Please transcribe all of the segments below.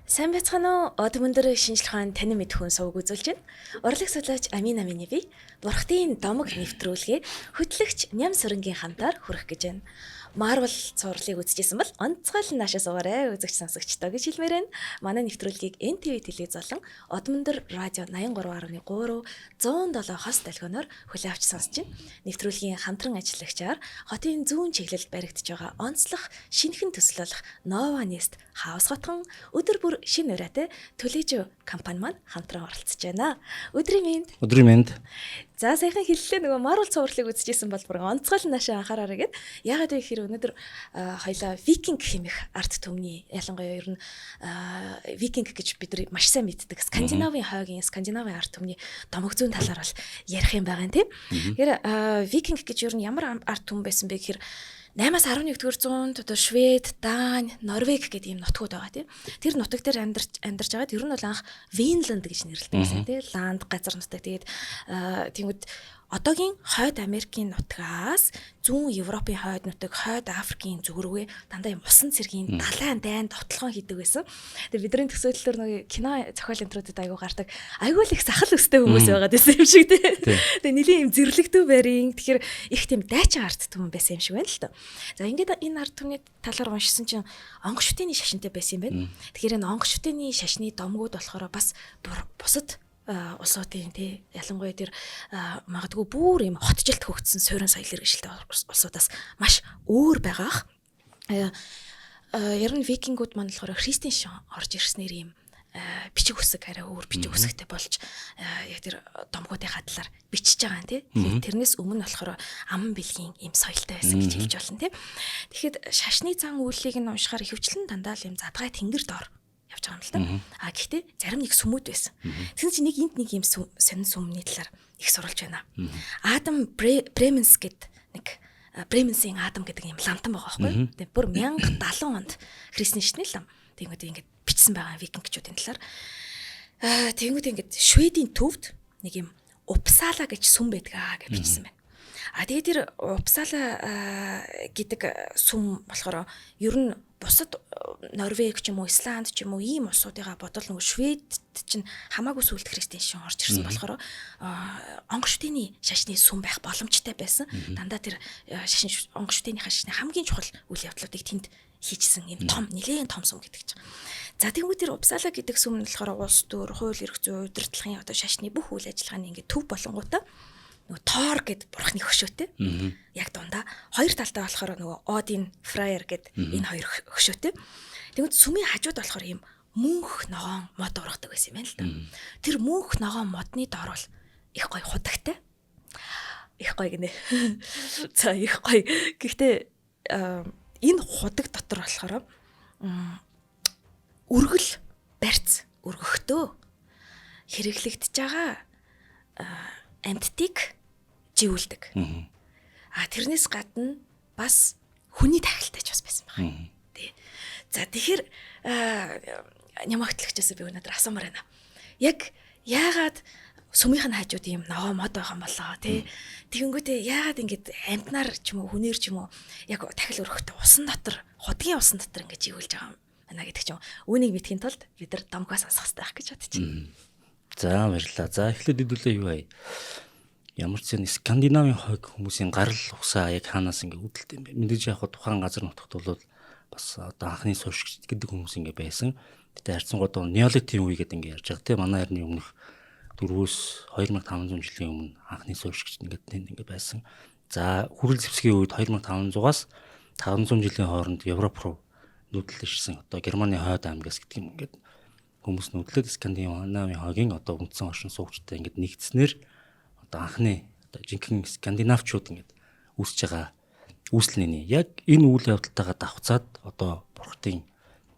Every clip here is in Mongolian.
Сайн байцгаана уу? Од өндөр шинжлэх ухаан танин мэд хүн сувг үзүүлж байна. Урлаг судлаач Амин Амины бие Бурхтын домог нэвтрүүлгээ хөтлөгч Ням Сүрэнгийн хамтаар хүрэх гэж байна. Marvel цувралыг үзчихсэн бол онцгой л наашаа суугаарай үзэгч сонсогчдоо гэж хэлмээр байна. Манай нэвтрүүлгийг NTV телевиз болон Од өндөр радио 83.3 107 хос долгионоор хүлээн авч сонсож байна. Нэвтрүүлгийн хамтран ажиллагчаар хотын зүүн чиглэлд баригдаж байгаа онцлог шинэхэн төсөл болох Nova Nest House хотхон өдөр бүр шинэ ураатай Төлөөжөө компани маань хамтран оролцож байна. Өдрийн мэнд. Өдрийн мэнд. За саяхан хэллээ нөгөө Marvel цувралыг үзчихсэн бол бүр онцгой л наашаа анхаараарай гэд. Ягаад вэ гэхээр өнөөдөр хоёлаа Viking хэмэх арт түмний ялангуяа ер нь Viking гэж бид нар маш сайн мэддэг Скандинавын хойгийн Скандинавын арт түмний домог зүүн талаар бол ярих юм байгаа юм тийм. Тэгэхээр Viking гэж ер нь ямар арт түмэн байсан бэ гэхээр 8-аас 11-р зуунд одоо Швед, Дани, Норвег гэдэг ийм нутгууд байгаа тийм. Тэр нутаг дээр амьдарч байгаа. Тэр нь бол анх Винланд гэж нэрлэдэг гэсэн тийм. Ланд газар нутаг. Тэгээд тиймүүд одоогийн хойд Америкийн нутгаас зүүн Европын хойд нутаг, хойд Африкийн зүг рүүгээ дандаа юм усан цэргийн далайн дайн довтлогоо хийдэг байсан. Тэгээд бидний төсөөллөөр нөгөө кино зохиол энтрүүдэд айгуу гардаг. Айгуу л их сахал өстэй хүмүүс байгаад байсан юм шиг тийм. Тэгээд нэлийн юм зэрлэгдүү барийн. Тэгэхээр их тийм дайчин арт түмэн байсан юм шиг байна л та. За ингээд энэ арт түмний талаар уншсан чинь онгор шүтээний шашинтай байсан юм байна. Тэгэхээр энэ онгор шүтээний шашны домгууд болохоор бас бусад улсуудын тий ялангуяа тэр магадгүй бүр юм хотжилт хөгжсөн суурин соёл иргэншилтэй улсуудаас маш өөр байгаах. Ер нь викингууд маань болохоор христийн шин орж ирснээр юм бичиг үсэг арай өөр бичиг үсэгтэй болж яг тэр домгуудын хадлаар бичиж байгаа юм тий. Тэгэхээр тэрнээс өмнө болохоор аман бэлгийн юм соёлтой байсан гэж хэлж болно тий. Тэгэхэд шашны зан үйлийг нь уншихаар ихэвчлэн дандаа л юм задгай тэнгэр доор явж байгаа юм л та. Гэхдээ зарим нэг сүмүүд байсан. Тэгсэн чинь нэг энд нэг юм сонин сүмний талаар их сурвалж байна. Адам Бременс гэдэг нэг Бременсийн Адам гэдэг юм лантан байгаа байхгүй. Тэгээ бүр 1070 онд христний шашны лам. Тэгмээд ингэж бичсэн байгаа викингчүүдийн талаар. Тэгмээд ингэж Шведийн төвд нэг юм Uppsala гэж сүм байдгаа гэж бичсэн байна. Тэгээд тэр Uppsala гэдэг сүм болохоор ер нь бусад Норвег ч юм уу, Исланд ч юм уу ийм улсуудыгаа бодвол нөгөө Швед чинь хамаагүй сүлд христийн шин орж ирсэн болохоор онгор шүтээний шашны сүм байх боломжтой байсан. Дандаа тэр шашин онгор шүтээний шашны хамгийн чухал үйл явдлуудыг тэнд хийжсэн юм том нэлээд том сүм гэдэг чинь. За тэгвэл тэр Uppsala гэдэг сүм нь болохоор улс төр, хууль эрх зүйн удирдлагын одоо шашны бүх үйл ажиллагааны ингээд төв болонгуудаа нөгөө Тор гэд бурхны хөшөөтэй. Яг дундаа хоёр талдаа болохоор нөгөө Один, Freyr гэд энэ хоёр хөшөөтэй. Тэгвэл сүмийн хажууд болохоор ийм мөнх ногоон мод ургадаг байсан юм байна л да. Тэр мөнх ногоон модны доор бол их гоё худагтай. Их гоё гинэ. За их гоё. Гэхдээ энэ худаг дотор болохоор өргөл барьц өргөхдөө хэрэглэгдэж байгаа амьтдыг живүүлдэг. Тэрнээс гадна бас хүний тахилтай ч бас байсан байна. Тий. За тэгэхээр нямагтлагчаас би өнөөдөр асуумаар байна. Яг яагаад сүмийнх нь хажууд юм ногоо мод байгаа юм болоо тий. Тэгэнгүүтээ яагаад ингэж амьтнаар ч юм уу хүнээр ч юм уу яг тахил өргөхдөө усан дотор худгийн усан дотор ингэж живүүлж байгаа юм байна гэдэг ч юм. Үүнийг мэдхийн тулд бид нар домгоос асах хэрэгтэй байх гэж бодож байна. За баярлалаа. За эхлээд хэдүүлээ юу вэ? Ямар ч зэн Скандинавын хойг хүмүүсийн гарал угсаа яг хаанаас ингэ үүдэлтэй юм бэ? Мэдээж яг тухайн газар нутагт бол бас одоо анхны суурьшигч гэдэг хүмүүс ингэ байсан. Гэтэ харьцангуйд неолитийн үе гэдэг ингэ ярьж байгаа тийм манай эртний өмнөх 4-өөс 2500 жилийн өмнө анхны суурьшигч ингэ байсан. За хүрэл зэвсгийн үед 2500-аас 500 жилийн хооронд Европ руу нүүдэлжсэн одоо Германы хойд аймгаас гэдэг юм ингээд хүмүүс нүүдлээд Скандинавын хойгийн одоо үндсэн оршин суугчтай ингээд нэгдснээр одоо анхны одоо жинхэнэ скандинавчууд ингээд үүсэж байгаа үүслэний яг энэ үйл явдалтайгаа давхцаад одоо бурхтын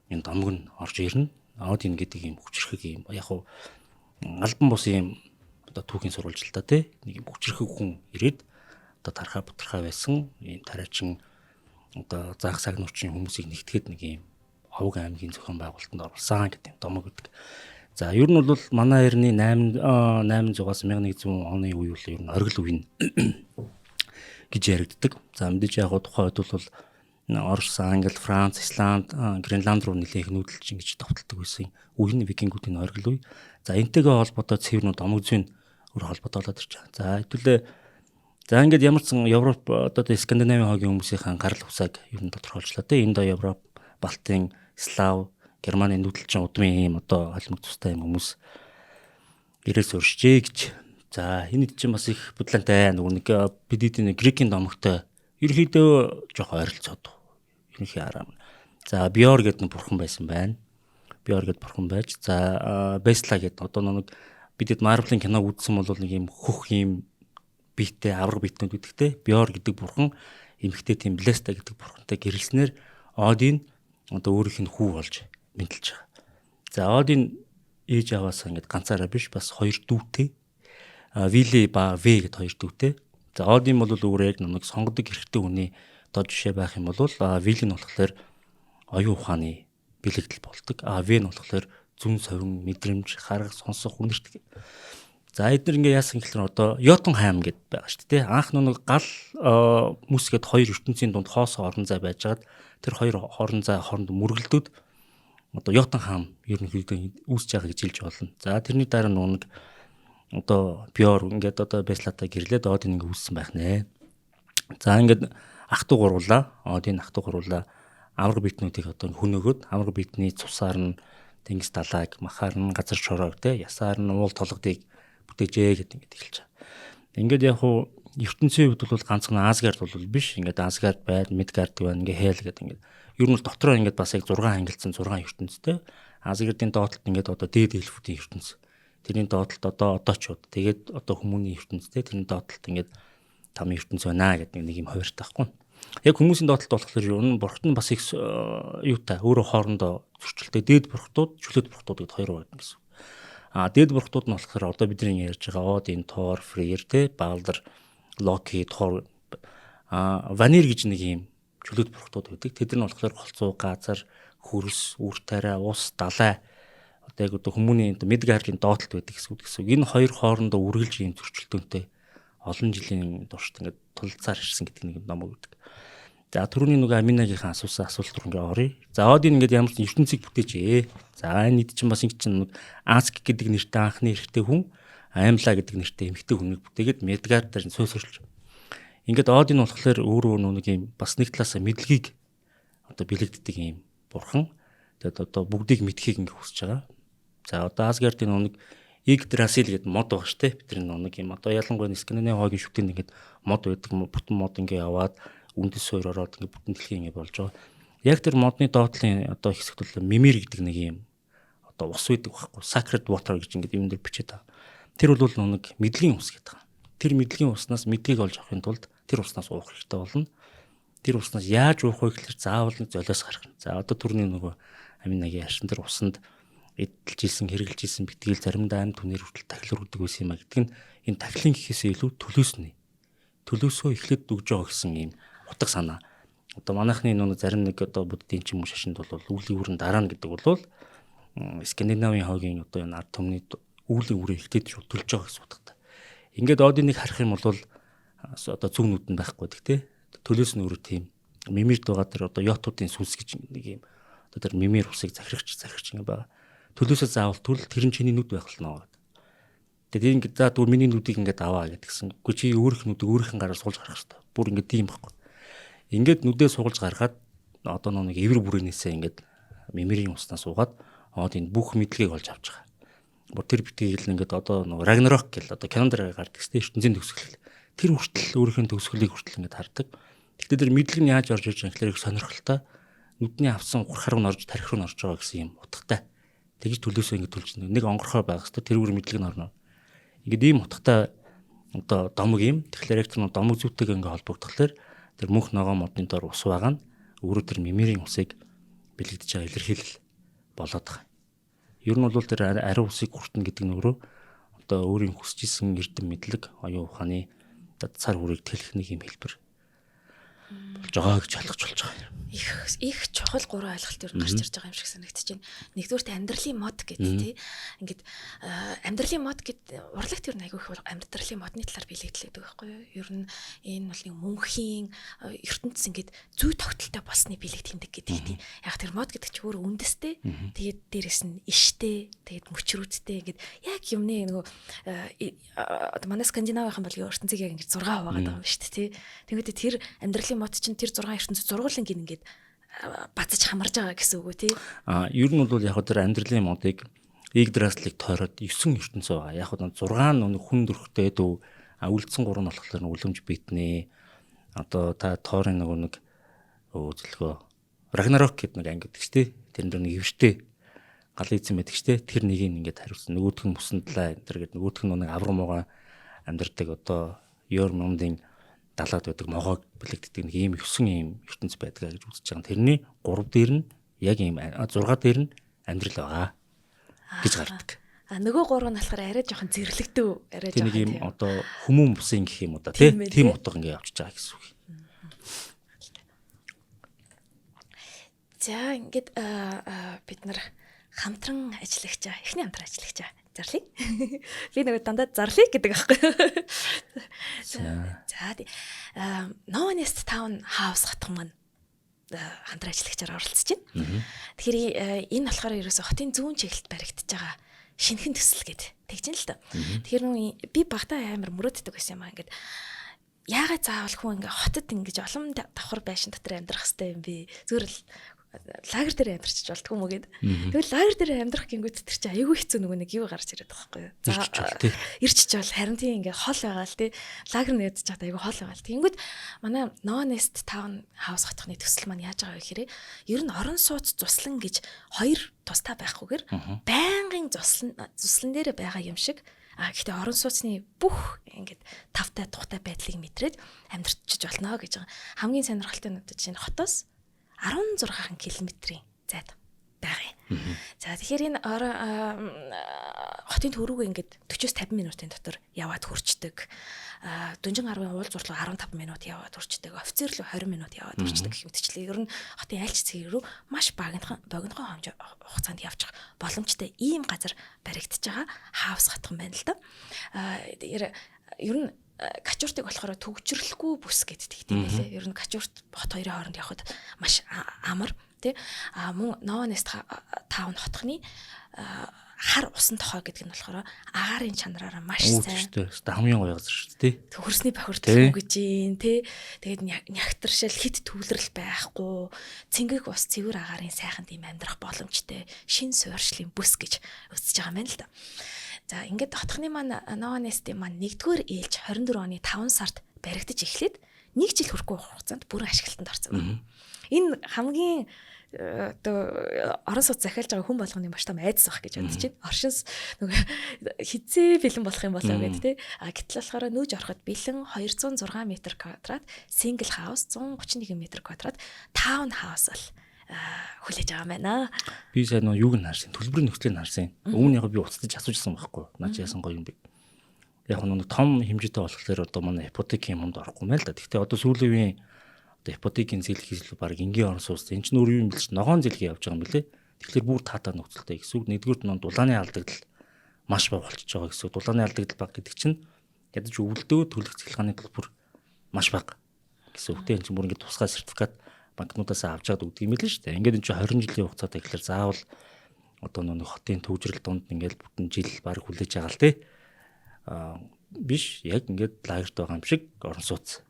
энэ домог нь орж ирнэ. Один гэдэг юм хүчрхэг юм яг хуу албан бус юм одоо түүхийн сурвалжилтаа тий нэг юм хүчрхэг хүн ирээд одоо тархаа бутархаа байсан ийм тариачин одоо заах цаг нурчин хүмүүсийг нэгтгэхэд нэг юм Овг аймгийн зохион байгуулалтанд оруулсан гэдэг домог гэдэг. За ер нь бол манай эртний 800-аас 1100 оны үе бол ер нь оргил үе гэж яригддаг. За мэдээж яг тухайн үед бол Орос, Англи, Франц, Исланд, Гренланд руу нэлээх нүүдэлж ингэж товтолдог байсан үеийн викингүүдийн оргил үе. За энтэйгээ холбоотой цэвэрнүүд омог зүйн өөр холбоотой болоод ирж байгаа. За хэдүүлээ за ингээд ямар ч Европ одоо Скандинавийн хогийн хүмүүсийн гарал усааг ер нь тодорхойлчлаа те. Индо Европ, Балтийн, Слав, Германы нүүдэлчин удмын ийм одоо холимог тустай юм хүмүүс ирээс өршжээ гэж. За энэ чинь бас их бодлонтой нөгөө нэг бидний грекийн домогтой ерөөдөө жоох ойролцоод ерөнхий араа. За Бьор гэдэг нэг бурхан байсан байна. Бьор гэдэг бурхан байж. За Бесла гэдэг одоо нэг бидэд Марвелын киног үзсэн бол нэг юм хөх юм биетэй авраг биетнүүд гэдэгтэй. Бьор гэдэг бурхан эмхтэй тийм Блеста гэдэг бурхантай гэрэлснээр Один одоо өөрийнх нь хүү болж мэдлж байгаа. За Один ээж аваасаа ингээд ганцаараа биш бас хоёр дүүтэй. Вилли ба В гэд хоёр дүүтэй. За Один бол өөрөө яг нэг сонгодог эрхтэй хүний одоо жишээ байх юм бол Вилли нь болохоор оюун ухааны бэлэгдэл болдог. В нь болохоор зүн совин мэдрэмж харах сонсох үнэрт. За эдгээр ингээ яасан гэхээр одоо Йотун хайм гэд байгаа шүү дээ. Анх нэг гал мүс гэд хоёр ертөнцийн дунд хоосоо орон зай байжгаад тэр хоёр орон зай хооронд мөргөлдөд одоо Йотун хаам ерөнхийдөө үүсэж байгаа гэж хэлж болно. За тэрний дараа нэг одоо Бьор ингээд одоо Беслатай гэрлээд Один ингээ үүссэн байх нэ. За ингээд ах トゥ гуруулаа. Один ах トゥ гуруулаа. Авраг битнүүдийг одоо хөнөөгөөд авраг битний цусаар нь тэнгис далайг, махаар нь газар шороог те ясаар нь уул толгодыг бүтээжээ гэдэг ингээд эхэлж байгаа. Ингээд яг хуу ертөнцийн хувьд бол ганцхан Асгард бол биш. Ингээд Асгард байд, Мидгард байна, ингээд Хэл гэдэг ингээд ер нь дотроо ингээд бас яг 6 ангилсан 6 ертөнцтэй. Асгардын доотлолт ингээд одоо дээд эльфүүдийн ертөнц. Тэрний доотлолт одоочууд. Тэгээд одоо хүмүүний ертөнцтэй тэрний доотлолт ингээд 5 ертөнц байна гэдэг нэг юм хуваартай байхгүй. Яг хүмүүсийн доотлолт болохоор ер нь бурхт нь бас их юутай өөрөө хоорондоо зөрчилтэй дээд бурхтууд, чөлөөт бурхтууд гэдэг хоёр байна гэсэн. Дээд бурхтууд нь болохоор одоо бидний ярьж байгаа Один, Тор, Фрейр те Балдар, Локи, Тор, Ванир гэж нэг юм чөлөөт бурхтууд байдаг. Тэд нар болохоор голцоо, газар, хөрс, үр тариа, ус, далай одоо яг одоо хүмүүний Мидгардын доотлолт байдаг гэсэн. Энэ хоёр хоорондоо үргэлж ийм зөрчилтөнтэй олон жилийн турш ингээд тулцаар ирсэн гэдэг нэг ном өгдөг. За түрүүний нөгөө Аминагийнхаа асуусан асуулт руу ингээ оръё. За Один ингээд ямар ч ертөнцийг бүтээжээ. За энэ хэд чинь бас ингэ чинь Аск гэдэг нэртэй анхны эрэгтэй хүн, Аймла гэдэг нэртэй эмэгтэй хүнийг бүтээгээд Мидгард дээр суусарч. Ингээд Один болохоор өөрөө нэг юм бас нэг талаасаа мэдлэгийг одоо бэлэгддэг юм бурхан. Тэгээд одоо бүгдийг мэдхийг ингээ хүсэж байгаа. За одоо Асгардын нэг Игдрасил гэдэг мод байгаа шүү дээ. Бидний нэг юм одоо ялангуяа Скандинавийн хогийн шүтэнд ингээд мод байдаг, бүтэн мод ингээ яваад үндэс суур ороод ингээ бүтэн дэлхий ингээ болж байгаа. Яг тэр модны доотлын одоо хэсэгт бол Мимир гэдэг нэг юм одоо ус үйдэг байхгүй. Sacred water гэж ингээ юм дээр бичээд байгаа. Тэр бол нэг мэдлэгийн ус гэдэг. Тэр мэдлэгийн уснаас мэдлийг олж авахын тулд тэр уснаас уух хэрэгтэй болно. Тэр уснаас яаж уух вэ гэхээр заавал нэг золиос гарах. За одоо түрүүний нөгөө Аминагийн харшин тэр усанд эдэлжсэн, хэрэгжилсэн битгэл заримдаа амт түнээр хүртэл тахил өргөдөг байсан юм а гэдэг нь энэ тахилын гэхээсээ илүү төлөөснө. Төлөөсөө эхлээд өгж байгаа гэсэн юм утга санаа. Одоо манайхны нөгөө зарим нэг одоо буддийн ч юм уу шашинд бол өвлийн үрэн дараа нь гэдэг бол Скандинавийн хогийн одоо энэ ард түмний өвлийн үрээ эхлээд төлж байгаа гэсэн утгатай. Ингээд Одиныг харах юм бол одоо зөв нүдэнд байхгүй гэдэг те. Төлөөс нь өөрөө тийм Мимирд байгаа тэр одоо Йотуудын сүнс гэж нэг юм одоо тэр Мимир усыг захирагч ингэ байгаа. Төлөөсөө заавал төрөл тэр нь чиний нүд байх болно гэдэг. Тэгээд ингээд за түр миний нүдийг ингээд аваа гэдгсэн. Үгүй чи өөрөх нүдийг өөрийнхөө гараар суулж гарах хэрэгтэй. Бүр ингээд тийм байхгүй. Ингээд нүдээ суулж гаргаад одоо нэг эвэр бүрээнээсээ ингээд Мимирийн уснаас суугаад энэ бүх мэдлэгийг олж авч байгаа. Бүр тэр битгий хэл ингээд одоо нэг Рагнарок гэл одоо кинонд гардаг сте ертөнцийн төгсгөл. Тэр хүртэл өөрийнхөө төгсгөлийг хүртэл ингээд хардаг. Тэгтээ тэр мэдлэг нь яаж орж иж байгаа гэхээр их сонирхолтой. Нүдний авсан урхаар нь орж тарих руу орж байгаа гэсэн юм утгатай. Тэгж төлөөсөө ингэ төлж нэг онгорхой байх хэвээр тэрүүр мэдлэг нь орно. Ингээд ийм утгатай одоо домог юм. Тэгэхээр яг тэр домог зүйтэйг ингэ холбогдохлоор тэр мөнх ногоон модны дор ус байгаа нь өөрөө тэр Мимирийн усыг бэлэгдэж байгаа илэрхийлэл болоод байгаа. Ер нь бол тэр ариун усыг хүртэн гэдэг нь өөрөө одоо өөрийн хүсэж исэн эрдэм мэдлэг, оюун ухааны цар хүрийг тэлэх нэг юм хэлбэр. болж байгаа гэж ойлгож болж байгаа. Их чухал гурван ойлголт ер нь гарч ирж байгаа юм шиг санагдаж байна. Нэгдүгээрт амьдралын мод гэдэг тий. Ингээд амьдралын мод гэдэг урлагт ер нь айгүй их амьдралын модны талаар биелэгдлээд байгаа байхгүй юу? Ер нь энэ бол нэг мөнхийн ертөнцийн ингээд зүй тогтолтой болсны биелэг тэмдэг гэдэг тийм. Яг тэр мод гэдэг чинь өөрөө үндэстэй. Тэгээд дээрэс нь иштэй, тэгээд мөчрүүдтэй ингээд яг юмны нөгөө манай Скандинавын бол ертөнцийг яг ингээд 6 хуваагаад байгаа юм шүү дээ тий. Тэгээд тэр амьдралын мод чинь тэр 6 ертөнцийн зургуулын гин ингээд бацаж хамарж байгаа гэсэн үг үү тий. Ер нь бол яг тэр амьдралын модыг Игдраслыг тойроод 9 ертөнц байгаа. Яг нь 6 нь хүн дөрөхтэй дүү үлдсэн 3 нь болохоор үлэмж битнэ. Одоо та тоорын нэг зөвлөгөө Рагнарок гэдэг нэг анги гэдэг ч тий. Тэр нэг хөвштэй гал эзэн байдаг ч тий. Тэр нэгийг ингээд хариуцсан. Нөгөөх нь мусандлаа энэ төр гэдэг нөгөөх нь нэг аврамууга амьдардаг одоо Йормундын далаад байдаг могоог бэлэгддэг нэг ийм 9 ийм ертөнц байдаг гэж үзэж байгаа. Тэрний 3 дээр нь яг ийм 6 дээр нь амьдрал байгаа гэж гардаг. Нөгөө 3 нь болохоор арай жоохон зэрлэгдүү, арай жоохон тийм ийм одоо хүмүүн бусын гэх юм уу да тийм утга ингээ явчихж байгаа гэсэн үг. За ингээд бид нар хамтран ажиллагч, эхний хамтран ажиллагч зарлиг. Би нөгөө дандаа зарлиг гэдэг аахгүй. За No Nest Town House хатхан маань хамтран ажиллагчаар оролцож байна. Тэгэхээр энэ болохоор ерөөсө хотын зүүн чиглэлд баригдаж байгаа шинэхэн төсөл гэд тэгж юм л та. Тэгэхээр би багтаа амар мөрөөддөг байсан юм аа ингээд яагаад заавал хүн ингээ хотод ингэж олон давхар байшин дотор амьдрах хэрэгтэй юм бэ? Зүгээр л лагер дээр амьдарч болтгүй юм уу гээд. Тэгвэл лагер дээр амьдрах гингүүд тэр чинь айгүй хэцүү нөгөө нэг юу гарч ирээд байгаа байхгүй юу. Ирчиж бол харин тийм ингээ хол байгаа л тий. Лагер нээд чад айгүй хол байгаа л. Тэнгүүд манай No Nest Town House хатхны төсөл маань яаж байгаа вэ гэхээр ер нь орон сууц цуслан гэж 2 тустай байхгүйгээр байнгын цуслан дээр байгаа юм шиг гэхдээ орон сууцны бүх ингээд тавтай тухтай байдлыг мэдрээд амьдарчиж болно гэж байгаа. Хамгийн сонирхолтой нь чинь хотоос 16 км-ийн зайд байгаа юм. За тэгэхээр энэ хотын төрүүг ингээд 40-50 минутын дотор яваад хүрчдэг. Дүнжин гарвын уул зурлал 15 минут яваад хүрчдэг. Офицер руу 20 минут яваад хүрчдэг гэх мэтчлээ. Ер нь хотын аль ч цэг рүү маш богинохон хугацаанд явчих боломжтой ийм газар баригдаж байгаа хаус хатхан байна л да. Ер нь качууртыг болохоор төгжрөлгүй бүс гэдэг тийм байлээ. Ер нь качуурт хот хоёрын хооронд явхад маш амар тий. Мөн No Nest Town хотхны хар усан тохой гэдэг нь болохоор агаарын чанараараа маш сайн. Хамгийн гоё газар шүү дээ. Хөрсний бохирдол гэж юм тий. Тэгээд нягтршил хит төвлөрөл байхгүй. Цэнгэг ус цэвэр агаарын сайхан тийм амьдрах боломжтой шин суурьшлын бүс гэж үзэж байгаа юм байна л да. За ингээд хотхны маань No Nest-ийн маань 1-р ээлж 24 оны 5 сард баригдаж эхлээд 1 жил хүрэхгүй хугацаанд бүрэн ашиглалтанд орсон. Энэ хамгийн одоо орон сууц захиалж байгаа хүн болгоны маш том айдас байх гэж бодож байна. Оршинс нөгөө хизээ бэлэн болох юм болоо гэдэг тий. Гэтэл болохоор нүүж ороход бэлэн 206 м2 single house 131 м2 town house бол хүлээж байгаа юм байна. Би сайн юуг нь харсан, төлбөрийн нөхцөлийг харсан. Өмнө яг би уцтаж асуужсан байхгүй. Наач яасан гоё юм бэ. Яг нэг том хэмжээтэй болохоор одоо манай ипотекийн юмд орохгүй мэл да. Гэхдээ одоо сүүлийн үеийн одоо ипотекийн зээл хийжлүү баг энгийн орон сууц. Энэ чинь өөр юм бэл чи ногоон зээл явж байгаа юм билэ. Тэгэхээр бүр таатай нөхцөлтэй гэсэн үг. Нэгдүгээр нь дулааны алдагдал маш бага болчихж байгаа гэсэн үг. Дулааны алдагдал баг гэдэг чинь ядаж өвөлдөө төлөх цахилгааны төлбөр маш бага гэсэн үг. Энэ чинь бүр ингэ тусгай сертификат банкнуудаас авч чад өгдөг юм л шүү дээ. Ингээд энэ чинь 20 жилийн хугацаатай гэхэлэр заавал одоо нэг хотын төвжрэл донд ингээд бүтэн жил баг хүлээж байгаа л тий. Биш яг ингээд лагерт байгаа юм шиг орон сууц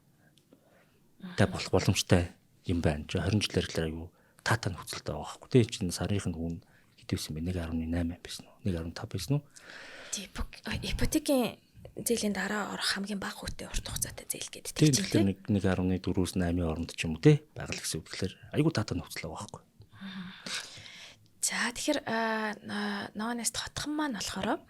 та болох боломжтой юм байна. 20 жилээр ихлээр аюу таатай нөхцөлтэй байгаа байхгүй тий. Чинь сарынх нь хүн хэдвсэн бэ? 1.8 байсан уу? 1.5 байсан уу? Ипотекийн зээлийн дараа орох хамгийн бага хүүтэй урт хугацаатай зээл гэдэг тийм чинь 1.4-өөс 8-ийн хооронд ч юм уу те байгаль гэсэн үг. Тэгэхээр айгүй таатай нөхцөл байгаа байхгүй. За тэгэхээр No Nest хотхон маань болохоор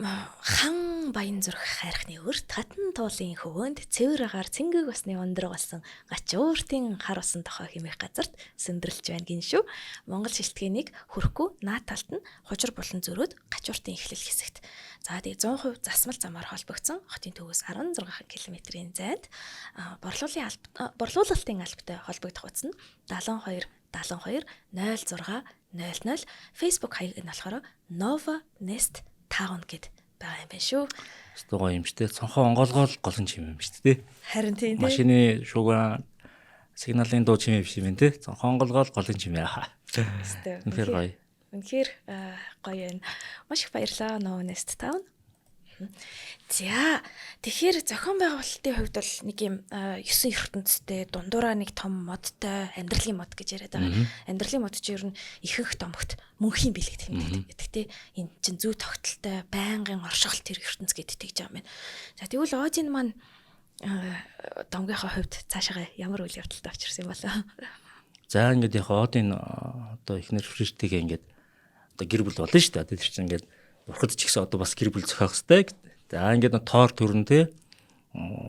хан баян зүрх хайрхны өрт хатан туулын хөвөнд цэвэр агаар цэнгэг усны өндөр болсон гачууртын хар усан тохой хэмээх газарт сөндөрлж байна гин шүү. Монгол шилтгэнийг хөрөхгүй наад талд нь хужир булан зөрөөд гачууртын эхлэл хэсэгт. За тэгээ 100% засмал замаар холбогдсон хотын төвөөс 16 км-ийн зайд борлуулалтын албатай холбогдох утас нь 72 72 06 00 Facebook хаяг нь болохоор Nova Nest Town гэд байгаа юм байна шүү. Стогоо юм штэ. Цонхоо онгоолгоол голын чим юм штэ. Харин тийм тийм. Машины шуган сигналын дуу чим юм шиг юм те. Цонхоо онгоолгоол голын чим яа. Үнэхээр гоё. Үнэхээр гоё юм. Маш их баярлалаа Nova Nest Town. За тэгэхээр зохион байгуулалтын хувьд бол нэг юм 9 ертөнцтэй дундуураа нэг том модтой амьдралын мод гэж яриад байгаа. Амьдралын мод чинь ер нь ихэнх домогт мөнхийн бэлэг тэмдэгдэг. Гэхдээ энэ чинь зүй тогтолтой байнгын оршихолт тэр ертөнц гэд итгэж байгаа юм байна. За тэгвэл Один маань домгийнхаа хувьд цаашаа ямар үйл явдалтай авчирсан юм болоо? За ингээд яг Один одоо ихнэр фриштигээ ингээд одоо гэр бүл болно шүү дээ. Тэр чинь ингээд урхад ч ихсэн одоо бас гэр бүл зохиох хэрэгтэй. За ингээд тоор төрн те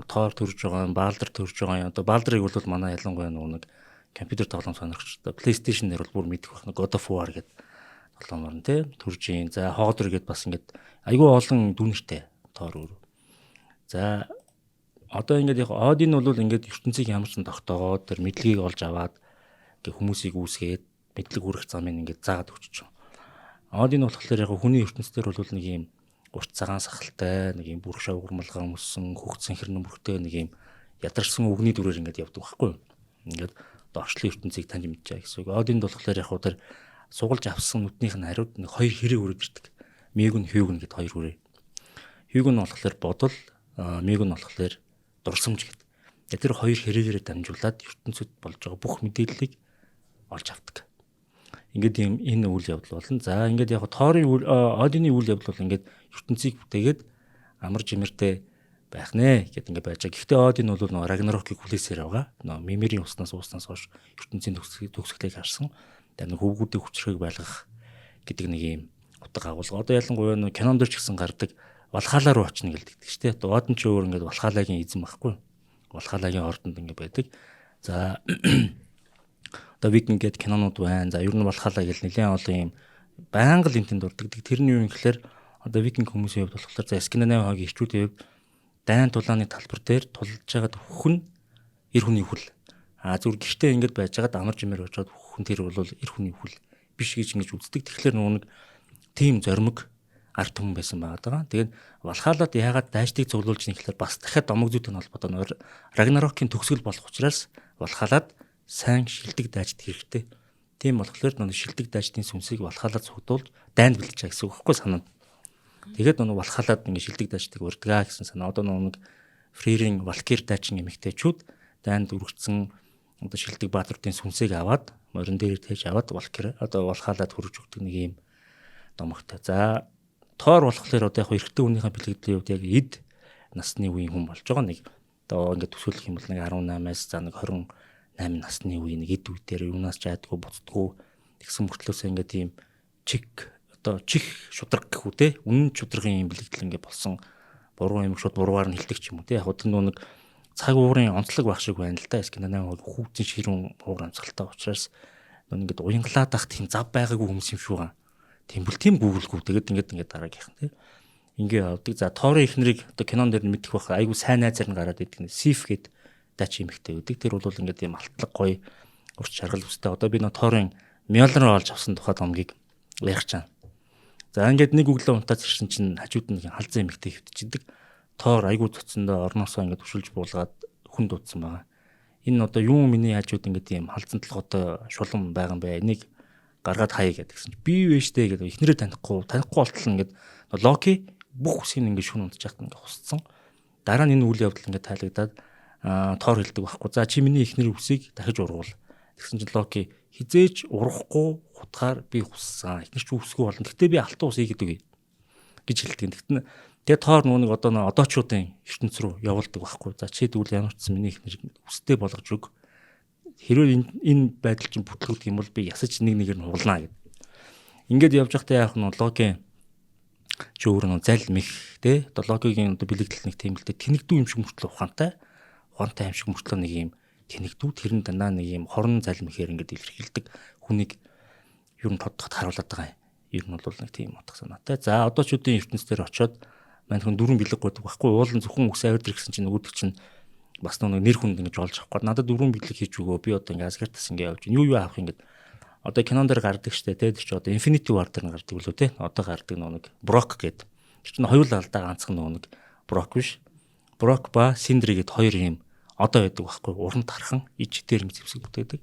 тоор төрж байгаа юм, баалдар төрж байгаа юм. Одоо баалдрыг бол манай ялангуяа нэг компьютер тоглоом сонирхчтой PlayStation дээр бол бүр мэдэх байна. God of War гэдэг тоглоомор нь те төрж юм. За хоодор гэдээ бас ингээд айгүй олон дүнэртэй тоор өөр. За одоо ингээд яг Один бол ингээд ертөнцийг ямар ч тогтоогоод тэр мэдлэгийг олж аваад ингээд хүмүүсийг үүсгээд мэдлэг хүрэх замыг ингээд заагаад өгч байгаа. Один болохоор яг хүний ертөнцийн бол нэг юм урт цагаан сахалтай, нэг юм бүр шавгурмалгаан мөссөн, хөгцсөн хэрнэн бүрхтэй нэг юм ядарсан өгний дүрээр ингээд явдаг байхгүй юу? Ингээд орчлын ертөнцийг таньж мэдчихэе гэсэн үг. Одинд болохоор яг тэр сугалж авсан нүднийх нь хариуд нэг хоёр хэрэг үрэж ирдэг. Мег нь хүйг нь гэд хоёр хүрээ. Хүйг нь болохоор бодол, мег нь болохоор дурсамж гэд. Тэр хоёр хэрэгээрээ дамжуулаад ертөнцид болж байгаа бүх мэдээллийг олж авдаг. Ингээд энэ үйл явдал болно. За ингээд яг тоорын Одины үйл явдал бол ингээд ертөнцийг бүтээгээд амар жимэртэй байх нэ гэд ингээд байж байгаа. Гэхдээ Один бол нөгөө Рагнарокийг хүлээсээр байгаа. Нөгөө Мимерийн уснаас хойш ертөнцийн төгсгөлийг харсан. Тэр нэг хөвгүүдийн хүчрхийг байлгах гэдэг нэг юм утга агуулга. Одоо ялангуяа нөгөө кинонд ч гэсэн гардаг Валхалаа руу очно гэлдэг шүү дээ. Один ч өөр ингээд Валхалагийн эзэн байхгүй. Валхалагийн ордонд ингээд байдаг. За одоо Викинг гэдэг кинонууд байна. За ер нь Валхалаа гэл нэлээд олон юм байнга л энтэнд дурдаг. Тэрний юу юм гэхээр одоо Викинг хүмүүсийн хувьд болохоор за Скандинави хогийн ирчүүдийн хувьд дайн тулааны талбар дээр тулж байгаад хөхн эр хүний хүл. Зүгээр гэртээ ингэж байж байгаад амар жимээр очоод хөхн тэр бол эр хүний хүл биш гэж ингэж үздэг. Тэгэхээр нөгөө нэг тийм зоримог арт түмэн байсан байгаа. Тэгээд Валхалаад яагаад дайштыг цуглуулж ийн гэхээр бас дахиад домог зүйтэй холбоотой Рагнарокийн төгсгөл болох учраас Валхалаад сайн шилдэг дайжд хэрэгтэй. Тийм болохоор нөгөө шилдэг дайждын сүнсийг Валхалаад цугдуулж дайнд бэлдэж байгаа гэсэн үг хэвгүй санаа. Тэгээд нөгөө Валхалаад ингэ шилдэг дайждыг урдгаа гэсэн санаа. Одоо нөгөө Фририйн Валкир дайчин эмэгтэйчүүд дайнд үргэлжсэн одоо шилдэг баатаруудын сүнсийг аваад морин дээр тээж аваад Валкир одоо Валхалаад хүрж өгдөг нэг юм домогтой. За Тоор болохоор одоо яг эрэгтэй хүнийхээ бэлгэдлийн хувьд яг эд насны үеийн хүн болж байгаа. Нэг одоо ингэ төсөөлөх юм бол нэг 18-аас за нэг 28 насны үеийн нэг эд үе дээр юунаас ч айдгүй буцдаггүй тэгсэн мөртлөөс ингэ тийм чих шудраг гэх үү те үнэн шудрагын юм бэлгэдэл ингэ болсон буруу юм шууд буруугаар нь хилдэг ч юм уу те яг одоо нэг цаг уурын онцлог байх шиг байна л да. Скандинави хүүцэн ширүүн уур онцгойтой учраас ингээд уянгалаад ах тийм зав байгаагүй хүмүүс юм шүү га. Тийм гүгэлгүй тэгээд ингээд дараагийнх нь тийм ингээ явдаг. За Тоорын ихнэрийг одоо кинон дээр мэдэх байх айгу сайн найзаар нь гараад идэг. Сиф гэд дач эмэгтэй үүдэг. Тэр бол ингээд тийм алтлаг гоё урт шаргал үстэй. Одоо би нөө Тоорын Мьёлнир олж авсан тухайд омгийг ярих чана. За ингээд нэг өглөө унтаад ирсэн чинь хажууд нь нэг халзан эмэгтэй хөвтчихдэг. Тоор айгу цоцсондоо орноосоо ингээд өшөлж буулгаад хүн дуудсан байгаа. Энэ одоо юу миний хажууд ингээд тийм халзан толгойтой шулан байгаа юм бэ? Энийг гаргаад хаяа гэдгсэн чинь би вэштэй гэдэг ихнэрээ танихгүй болтол ингээд Локи бүх үсгийг ингээд шүн унтж яхад ингээд хусцсан. Дараа нь энэ үйл явдал ингээд тайлагдаад Тоор хэлдэг байхгүй. За чи миний ихнэр үсгийг дахиж ургуул. Тэгсэн чинь Локи хизээч урахгүй хутгаар би хуссан. Ихнэр ч үсгүй болно. Гэтэ би алтан ус хийгээд гэж хэлдэг. Тэгтэн тэгээ Тоор нүг одоо одоочуудын ертөнц рүү явуулдаг байхгүй. За чи тэгвэл ямар ч миний ихнэр үстэй болгож өг. Хэрвээ энэ байдал чинь бүтлгүүдэг юм бол би ясаж нэгээр нь хугалнаа гэд. Ингээд явж байхдаа яах нь Локи чи өөр нь залмих те Локигийн одоо бэлэгдэл нэг тийм л те тэнэгдүү юм шиг мөртлөө ухаантай юм шиг мөртлөө нэг юм тэнэгдүү тэрэн дандаа нэг юм хорон залмихээр ингээд илэрхийлдэг хүнийг ер нь тодтогт харуулдаг байгаа юм. Ер нь бол нэг тийм утга санаатай. За одоо ч үдийн ертөнц дээр очиод манайхан дөрвөн бэлэг годог байхгүй уулын зөвхөн үс авир гэсэн чинь нөгөөдөг чинь бас нэг нэр хүнд ингэж олж авах гээд надад дөрвөн бэлэг хийж өгөө би одоо ингэ Асгартаас ингэ явж юу авах ингэ одоо кинон дээр гардаг штэ те чи одоо Infinity War дээр гардаг үлээ те одоо гардаг нэг Брок гэдэг чи чинь хоёул алдаа ганцхан нэг Брок биш Брок ба Синдри гэд хоёр юм одоо байдаг байхгүй уран тархан иж дээр ингэ зэвсэг бүтээдэг.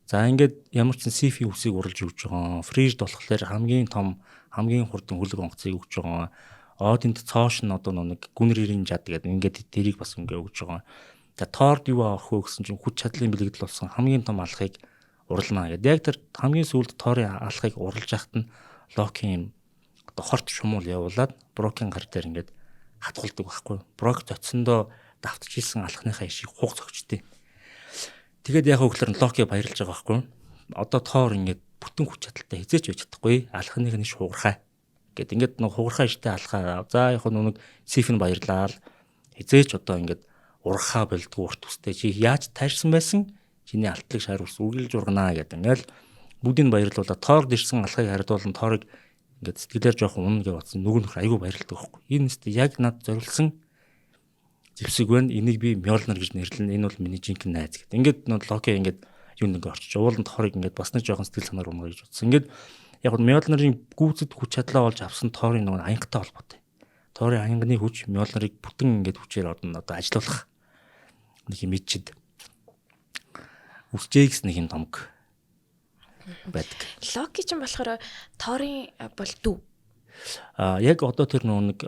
За ингээд ямар ч Сифи үсийг уралж өгч байгаа. Фрижд болохоор хамгийн том хамгийн хурдан хөлөг онгоцыг өгч байгаа. Одинд цоош нь одоо нэг гүнрийн жад гэдэг ингээд тэрийг бас ингээ өгж байгаа. За Торд юу авах вэ гэсэн чинь хүч чадлын бэлэгдэл болсон хамгийн том алхахыг уралнаа гэдэг. Яг тэр хамгийн сүүлд Торын алхахыг уралж яхад нь Локийн одоо хорт шумуул явуулаад Брокийн гар дээр ингээд хатгалдаг байхгүй. Брок зөцсөндөө давтчихсэн алхахныхаа ишийг хуг зөгчтэй. Тэгээд яг хөглөр Локи баярлж байгаа байхгүй. Одоо Тор ингээд бүтэн хүч чадалтай хизээч байж чадахгүй. Алхахных нь шуурхай. Гэт ингээд нэг хугархаа иштэй алхаа. За яг нэг Сифин баярлаа. Хизээч одоо ингээд урхаа болдгоо урт устэй чи яаж тайрсан байсан? Чиний алтлыг шаар ус үргэлж урганаа гэдэг. Ингээл бүгдийг баярлуулаад Торд ирсэн алхахыг харьдуулан Торыг ингээд сэтгэлээр жоохон унна гэж бодсон. Нөгөө нөх айгүй баярлдаг байхгүй. Энэ нэстэ яг над зориулсан зэвсэг байна. Энийг би Мьёлнир гэж нэрлэнэ. Энэ бол миний жинхэнэ найз гэдэг. Ингээд нөө Локи ингээд юунд ингээд орчиж ууланд Торыг ингээд бас нэг жоохон сэтгэл санаар унгаа гэж бодсон. Ингээд яг нь Мьёлнирийн гүйцэд хүч чадлаа олж авсан Торын нөгөө аянгатай холбоотой. Торын аянганы хүч Мьёлнирыг бүтэн ингээд хүчээр одоо ажиллуулах нэг юм ичид үсчээ гэсэн нэг юм томг байдаг. Локи ч юм болохоор Торын бол дүү. Яг одоо тэр нэг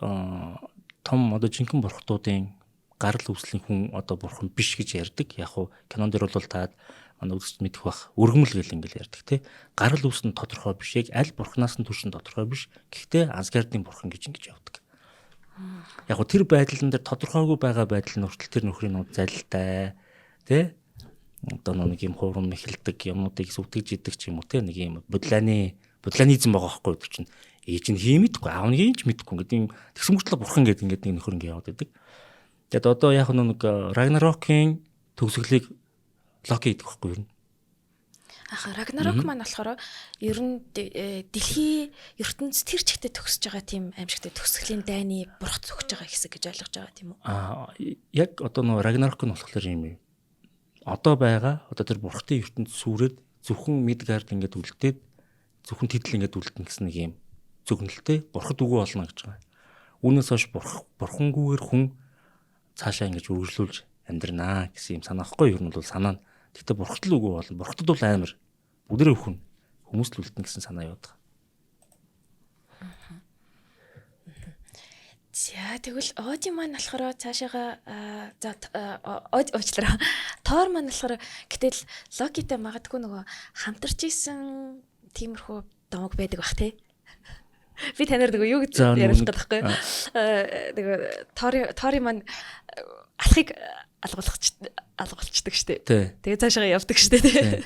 том одоо жинхэнэ бурхтуудын гарал үүслийн хүн одоо бурхан биш гэж ярьдаг. Яг хуу кинон дээр бол таад манай үзэгч мэдэх бах өргөмөл гэл ингээл ярьдаг тий. Гарал үүс нь тодорхой биш. Яг аль бурханаас нь төрсөн тодорхой биш. Гэхдээ Асгардын бурхан гэж ингэж явдаг. Яг хуу тэр байдлан дээр тодорхойгүй байгаа байдал нь хүртэл тэр нөхрийн нууд залилтай тий. Одоо нэг юм хуурам мэхэлдэг юмнуудыг сүтгэж идэг ч юм уу тий. Нэг юм бодланизм байгаа байхгүй гэдэг чинь ээж нь хиймэдгүй аав нь хийж мэдгүй гэдэг юм тэгсэн мөртлөө бурхан гэдэг ингээд нэг нөхөр ингээд яваад байдаг. Тэгэд одоо яг нэг Рагнарокийн төгсгөлийг Локи гэдэг байхгүй юу? Рагнарок маань болохоор ер нь дэлхийн ертөнц тэр чигтээ төгсөж байгаа тийм аимшигтай төгсгөлийн дайны бурхт зөгж байгаа хэсэг гэж ойлгож байгаа тийм үү? Яг одоо нэг Рагнарок нь болохоор юм юм. Одоо байгаа одоо тэр бурхтын ертөнц сүрээд зөвхөн Midgard ингээд үлдээд зөвхөн тэдл ингээд үлдэн гэсэн нэг юм зөвгнөлтэй бурхад үгүй болно гэж байгаа. Үүнээс хойш бурхангүйгээр хүн цаашаа ингэж үргэлжлүүлж амьдрнаа гэсэн юм санаахгүй юу? Ер нь бол санаа нь. Тэгтээ бурхад л үгүй болно. Бурхадд бол амар бүгдээ өхөн хүмүүс л үлдэн гэсэн санаа яваад байгаа. За тэгвэл Оди маань болохоор цаашаага за уучлаарай. Тор маань болохоор гэтэл Локитэй магадгүй нөгөө хамтарч исэн тиймэрхүү домог байдаг бах тий. Би танаар нөгөө юу гэж ярих гэдэг байхгүй. Тэгээ Тори маань алхахыг алгуулчихдаг штэ. Тэгээ цаашаа явдаг штэ тий.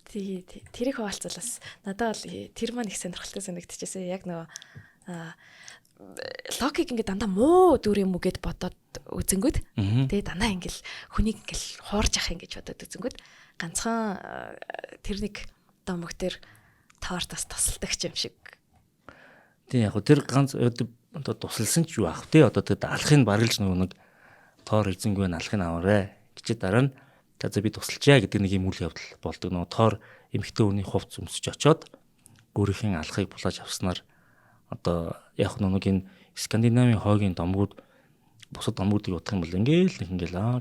Тэгээ тэрийг хуваалцуулаас надад бол тэр маань их сонирхолтой санагдчихсэн. Яг нөгөө Локиг ингээд дандаа муу дүр юм уу гэд бодоод үзэнгүүд. Тэгээ дандаа ингээл хүнийг ингээл хуурж ах юм гэж бодоод үзэнгүүд ганцхан тэр нэг домог төр Тортас тусалдаг юм шиг. Тийм яг тэр ганц одоо тусалсан ч юу ах тий одоо тэр алхахыг баргалж нэг Тор эзэнгүй алхахыг аваарэ гэж дараа нь за би тусалчаа гэдэг нэг юм үйл явдал болдог. Нөгөө Тор эмэгтэй хүний хувцс өмсөж очоод өөрийнхөө алхахыг булааж авснаар одоо яг нэг энэ Скандинавийн хойгийн домгууд бусад домгуудыг удах юм бол ингээл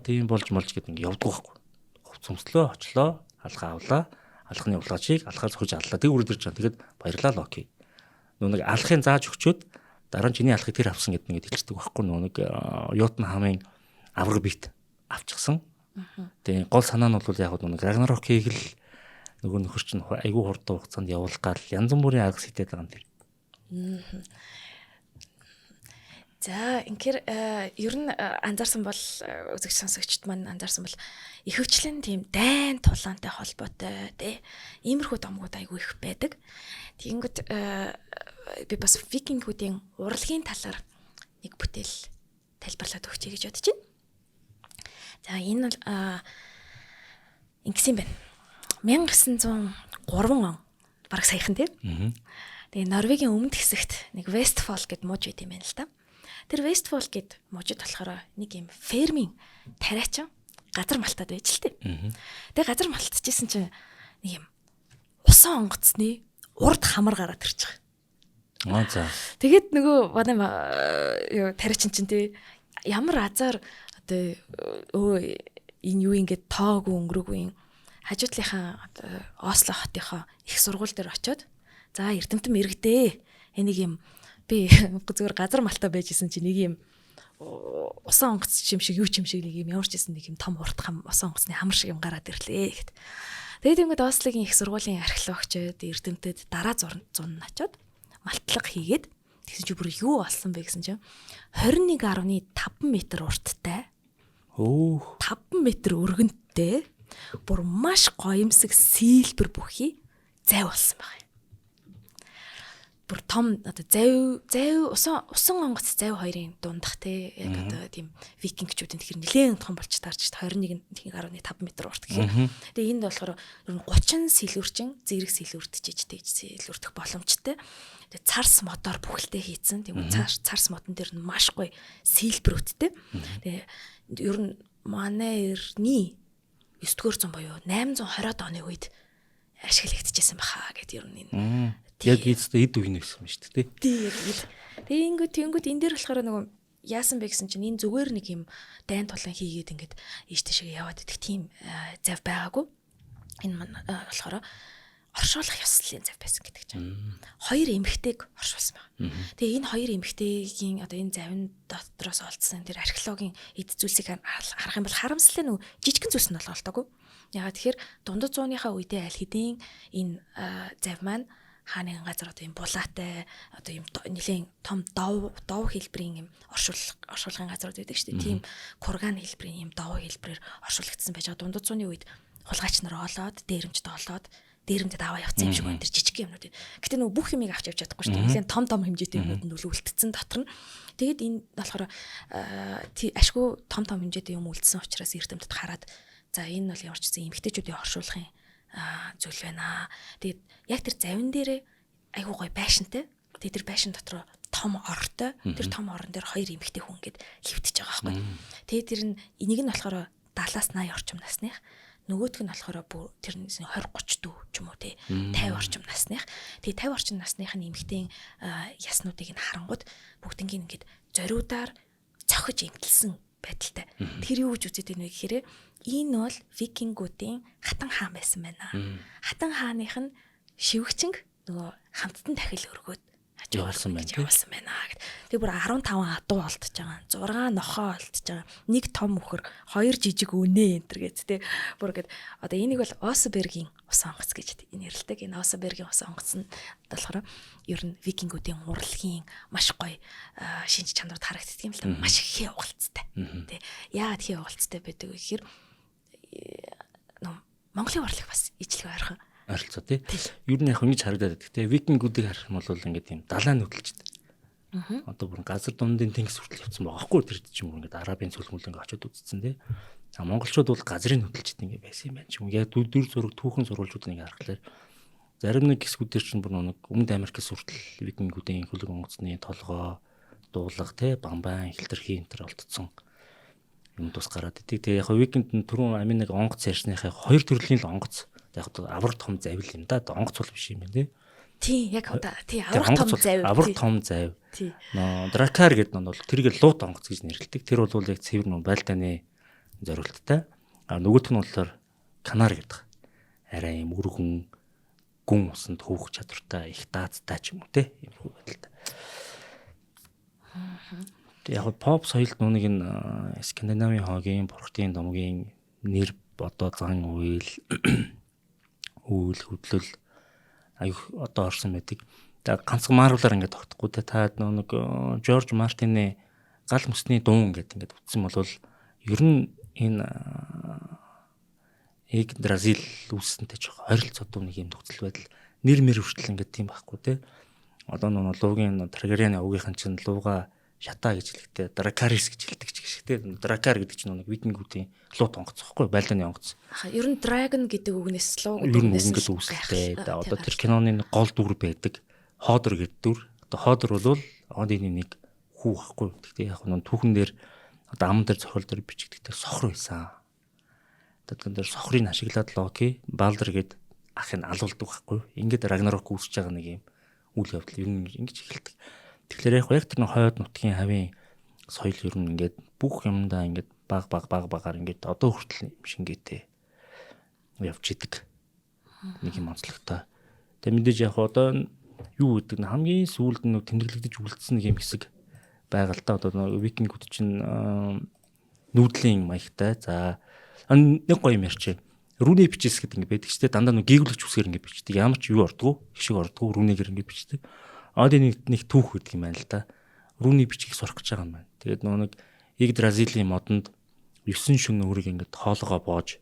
тийм болж гэдэг ингээд явдаг байхгүй. Хувцс өмслөө очлоо алхаа авлаа. Алхахны улгаачийг алхаар зөхөж аллаа. Тэг үрдэрч чам. Тэгэд баярлалаа Локи. Нэг алхахын зааж өгчөөд дараа нь чиний алхахыг тэр авсан гэдэг нэгэд хэлчихдэг байхгүй. Нэг Ютн хамын авраг бит авчихсан. Тэгээ гол санаа нь бол яг нэг Рагнарокийг л нөгөө нөхөр чинь айгүй хурдан хугацаанд явуулах гал янз бүрийн арга сэтэд байгаа юм тэр. За инхээр ер нь анзаарсан бол үзэгч сонсогчд маань анзаарсан бол ихэвчлэн тийм дайн тулаантай холбоотой тий иймэрхүү домгууд айгүй их байдаг. Тэгэнгүүт би бас викингүүдийн урлагийн талаар нэг бүтээл тайлбарлаад өгчэй гэж бодож байна. За энэ бол ингэсэн байна. 1903 он бараг саяхан тийм. Тэгээ Норвегийн өмнөд хэсэгт нэг Вестфол гэд мууж байт юм байна л да. Тэр Вестфол гэд мужид болохоор нэг юм фермийн тариачин газар малтаад байж л тээ. Тэгээ газар малтчихсэн чинь нэг юм усан онгоцны урд хамар гараад ирж байгаа. За. Тэгээд нөгөө тариачин чинь тий ямар азар одоо энэ юу ингээд тоогүй өнгөрөөгүй хажуудлынхаа Осло хотынхоо их сургууль дээр очиод за эрдэмтэн мэрэгдээ. Энийг юм би зүгээр газар малтаа байжсэн чинь нэг юм усан онгоц юм шиг юу ч юм шиг нэг юм ямар ч гэсэн нэг юм том урт хам усан онгоцны хамар шиг юм гараад ирлээ гэд. Тэгээд ингээд Ослогийн их сургуулийн археологчид эрдэмтэд дараа зун очиод малтлаг хийгээд тэгсэн чи бүр юу болсон бэ гэсэн чинь 21.5 м урттай 5 м өргөнтэй бүр маш гоёмсог сийлбэр бүхий зав болсон байна. Бүр том одоо зав усан онгоц зав хоёрын дундах те яг одоо тийм викингчүүдийн тэгэхээр нэлээд том болж таарч 21.5 м урт гэхээр тэгээ энд болохоор 30 сэлүүрчин зэрэг сэлүүрдчихэж тэгж сэлүүрдэх боломжтой. Тэгээ царс мотор бүхэлдээ хийцэн. Тэгээ царс мотон дээр нь маш гоё сэлбэрүүдтэй. Тэгээ ер нь манай эртний 9-р зуун буюу 820-ад оны үед ашиглагдчихсан баха гэдэг ер нь энэ. Яг эцтэй эд үеийн байсан юм шүү дээ. Тэгээ тэгэнгүүт энэ дээр болохоор нөгөө яасан бэ гэсэн чинь энэ зүгээр нэг юм дайн тулан хийгээд ингээд ийш тийшээ яваад идэх тийм зав байгаагүй. Энэ маань болохоор оршуулах ёслолын зав байсан гэдэг чинь. Хоёр эмэгтэйг оршуулсан байна. Тэгээ энэ хоёр эмэгтэйгийн одоо энэ завин дотроос олдсон тэр археологийн эд зүйлсийг харах юм бол харамсалтай нөгөө жижигхэн зүйлс нь олголтоогүй. Ягаад тэгэхээр дундад зууныхаа үедээ аль хэдийн энэ зав маань хааны газар одоо юм булаатай одоо юм нэлийн том дов хэлбэрийн юм оршуулгын газрууд байдаг шүү дээ. Тийм курган хэлбэрийн юм дов хэлбэрээр оршуулгдсан байж байгаа. Дундад зууны үед хулгайч нар олоод дээрэмжд олоод дээрэмдэд аваа явцсан юм шиг байна. Тэр жижиг юмнууд. Гэтэ нөгөө бүх юмыг авч явж чадахгүй шүү дээ. Нэлийн том хэмжээтэй юмнууд нь үлдсэн дотор нь. Тэгэд энэ болохоор ашгүй том хэмжээтэй юм үлдсэн учраас эрдэмтэд хараад за энэ бол ямар ч зэн эмгтээчүүдийн оршуулгын зүйл байна. Тэгээд яг тэр завин дээрээ айгуу гоё байшинтай. Тэгээд тэр байшин дотор том ортой. Тэр том орон дээр хоёр эмэгтэй хүн ингээд хөвтөж байгаа байхгүй. Тэгээд тэр энийг нь болохоор 70-аас 80 орчим насных. Нөгөөх нь болохоор бүр тэр 20-30 дүү ч юм уу те 50 орчим насных. Тэгээд 50 орчим насных нь эмэгтэй яснуудыг нь харангууд бүгднийг ингээд зориудаар цохиж эмтэлсэн байдалтай. Тэр юу гэж үзээд байна вэ гэхээр энэ бол викингуудын хатан хаан байсан байна. Хатан хааных нь шивгчинг нөгөө хамттан дахил өргөөд явуулсан байна гэд. Тэгээ бүр 15 адуу олдож байгаа. 6 нохоо олдож байгаа. Нэг том өхөр, 2 жижиг үнэ энтер гэж тэ. Бүр гэд одоо энийг бол Осбергийн ус онгоц гэж нэрлэдэг. Энэ Осбергийн ус онгоц нь болохоор ер нь викингуудын урлагийн маш гоё шинж чанарууд харагддаг юм л да. Маш их угалцтай. Тэ. Яагаад их угалцтай байдаг вэ гэхээр Монголын урлаг бас ижлэг ойрхон ойролцоо тий. Ер нь яг ингэж харагдаад байдаг тий. Викингүүдийг харах юм бол ингээд юм далаа нүдэлчтэй. Одоо бүр газар дундын тэнгис хүртэл явцсан байгаа хгүй тэр чинь бүр ингээд арабын цөлмөл ингээд очиод үзсэн тий. Монголчууд бол газрын нүдэлчтэй ингээд байсан юм байна ч юм. Яг дүр зураг түүхэн сурвалжуудыг ингээд харахлаар зарим нэг хэсгүүдээр чинь бүр нэг Өмнөд Америкээс хүртэл викингүүдийн хөлөг онгоцны толгой, дуулага тий, бамбайн, хилтерхий энэ төр олдсон юм тус гараад идэг. Тэгээ яг викинд түрүүн амин нэг онгоц ярьсныхаа хоёр төрлийн л онгоц. Яг авраг том завил юм да. Онгоц бол биш юм байна тий. Яг тий авраг том завил. Авраг том завил. Тий. Дракар гэдэг нь бол тэрийг луут онгоц гэж нэрлэдэг. Тэр бол яг цэвэр нөө байлдааны зориулттай. Нөгөөх нь болохоор канар гэдэг. Арай юм өргөн гүн усанд хөөх чадвартай их даацтай ч юм уу те. Ийм хүү байдалтай. Яг pop соёлд нүг энэ Скандинавийн хоогийн, бурхтын домгийн нэр одоо зан үйл хөдлөл аюух одоо орсон байдаг. Тэгээ ганцхан Марвелаар ингээд тогтохгүй те та нэг Жорж Мартины гал мөсний дуун гэдэг ингээд утсан бол ер нь энэ Бразил үүссэнтэй жоох ойролцоо дуу нэг юм төгсөл байдал нэр мэр хүртэл ингээд тийм байхгүй те. Одоо нэг луугийн Таргарианы овгийнхан чинь лууга шатаа гэж хэлэхдээ дракарис гэж хэлдэг ч гэх шиг те. Дракар гэдэг чинь нэг викингүүдийн луу тонгоц байхгүй байлдааны онгоц. Ер нь dragon гэдэг үгнээс луу Ер нь үгэн гэдэг үгсэлтэй. Одоо тэр киноны гол дүр байдаг. Ходор гэдэг дүр. Одоо ходор бол Одины нэг хүү байхгүй. Гэхдээ яг нь түүхэн дээр одоо ам дээр цохол дээр бичигддэг сохор байсан. Одоо тэр сохрыг ашиглаад Локи Балдер гээд ахыг алуулдаг байхгүй. Ингээд Рагнарок үүсэж байгаа нэг юм үйл явдал ер нь ингэж эхэлдэг. Тэгэхээр яг тэр нэг хойд нутгийн хавийн соёл ер нь ингээд бүх юмдаа ингээд багаар ингээд одоо хүртэл шингээтэй явж идэг. Нэг юм онцлогтой. Тэгээ мэдээж яг одоо юу гэдэг нь хамгийн сүүлд нь тэмдэглэгдэж үлдсэн нэг юм хэсэг байгаа л та. Одоо викингүүд чинь нүүдлийн маягтай. За нэг гоё юм ярьчих. Рүүний бичээс гэдэг ингээд байдаг ч тийм дандаа нэг гэгүүлэгч үсгээр ингээд бичдэг. Ямар ч юу ордгоо, хишиг ордгоо рүүнийгээр ингээд бичдэг. Одын нэг түүх гэдэг юм байна л да. Рүүний бичгийг сурах гэж байгаа юм байна. Тэгээд нэг Игдразилийн модонд 9 шөнө өөрийг ингээд хоолоогоо боож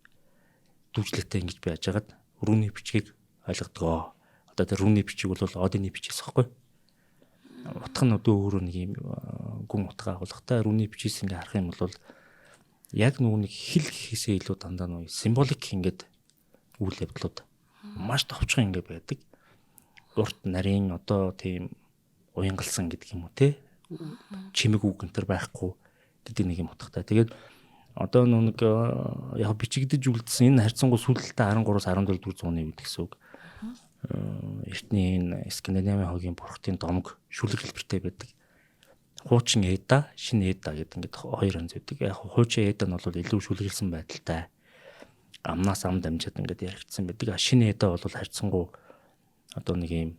дүүжлэгтэй ингэж байж хагаад рүүний бичгийг ойлгодгоо. Одоо тэр рүүний бичиг бол Одины бичээс ихгүй. Утга нь одоо өөрөө нэг юм гүн утга агуулгатай рүүний бичээс ингээд харах юм бол яг нэг хэл гэхээсээ илүү дандаа нэг символик ингээд үйл явдлууд маш товчхон ингээд байдаг. Урт нарийн одоо тийм уянгалсан гэдэг юм уу те чимэг үг энэ байхгүй гэдэг нэг юм утгатай. Тэгээд одоо нэг яг бичигдэж үлдсэн энэ харьцангуй сүүлдээ 13-аас 14 дэх зууны үед гэсэн үг. Эртний энэ Скандинавийн хогийн бурхтын домог шүлэг хэлбэртэй байдаг. Хуучин Эда, шинэ Эда гэдэг ингээд хоёр янз байдаг. Яг хуучин Эда нь бол илүү шүлгэлсэн байдалтай. Амнаас ам дамжаад ингээд яригдсан байдаг. Шинэ Эда бол харьцангуй одоо нэг юм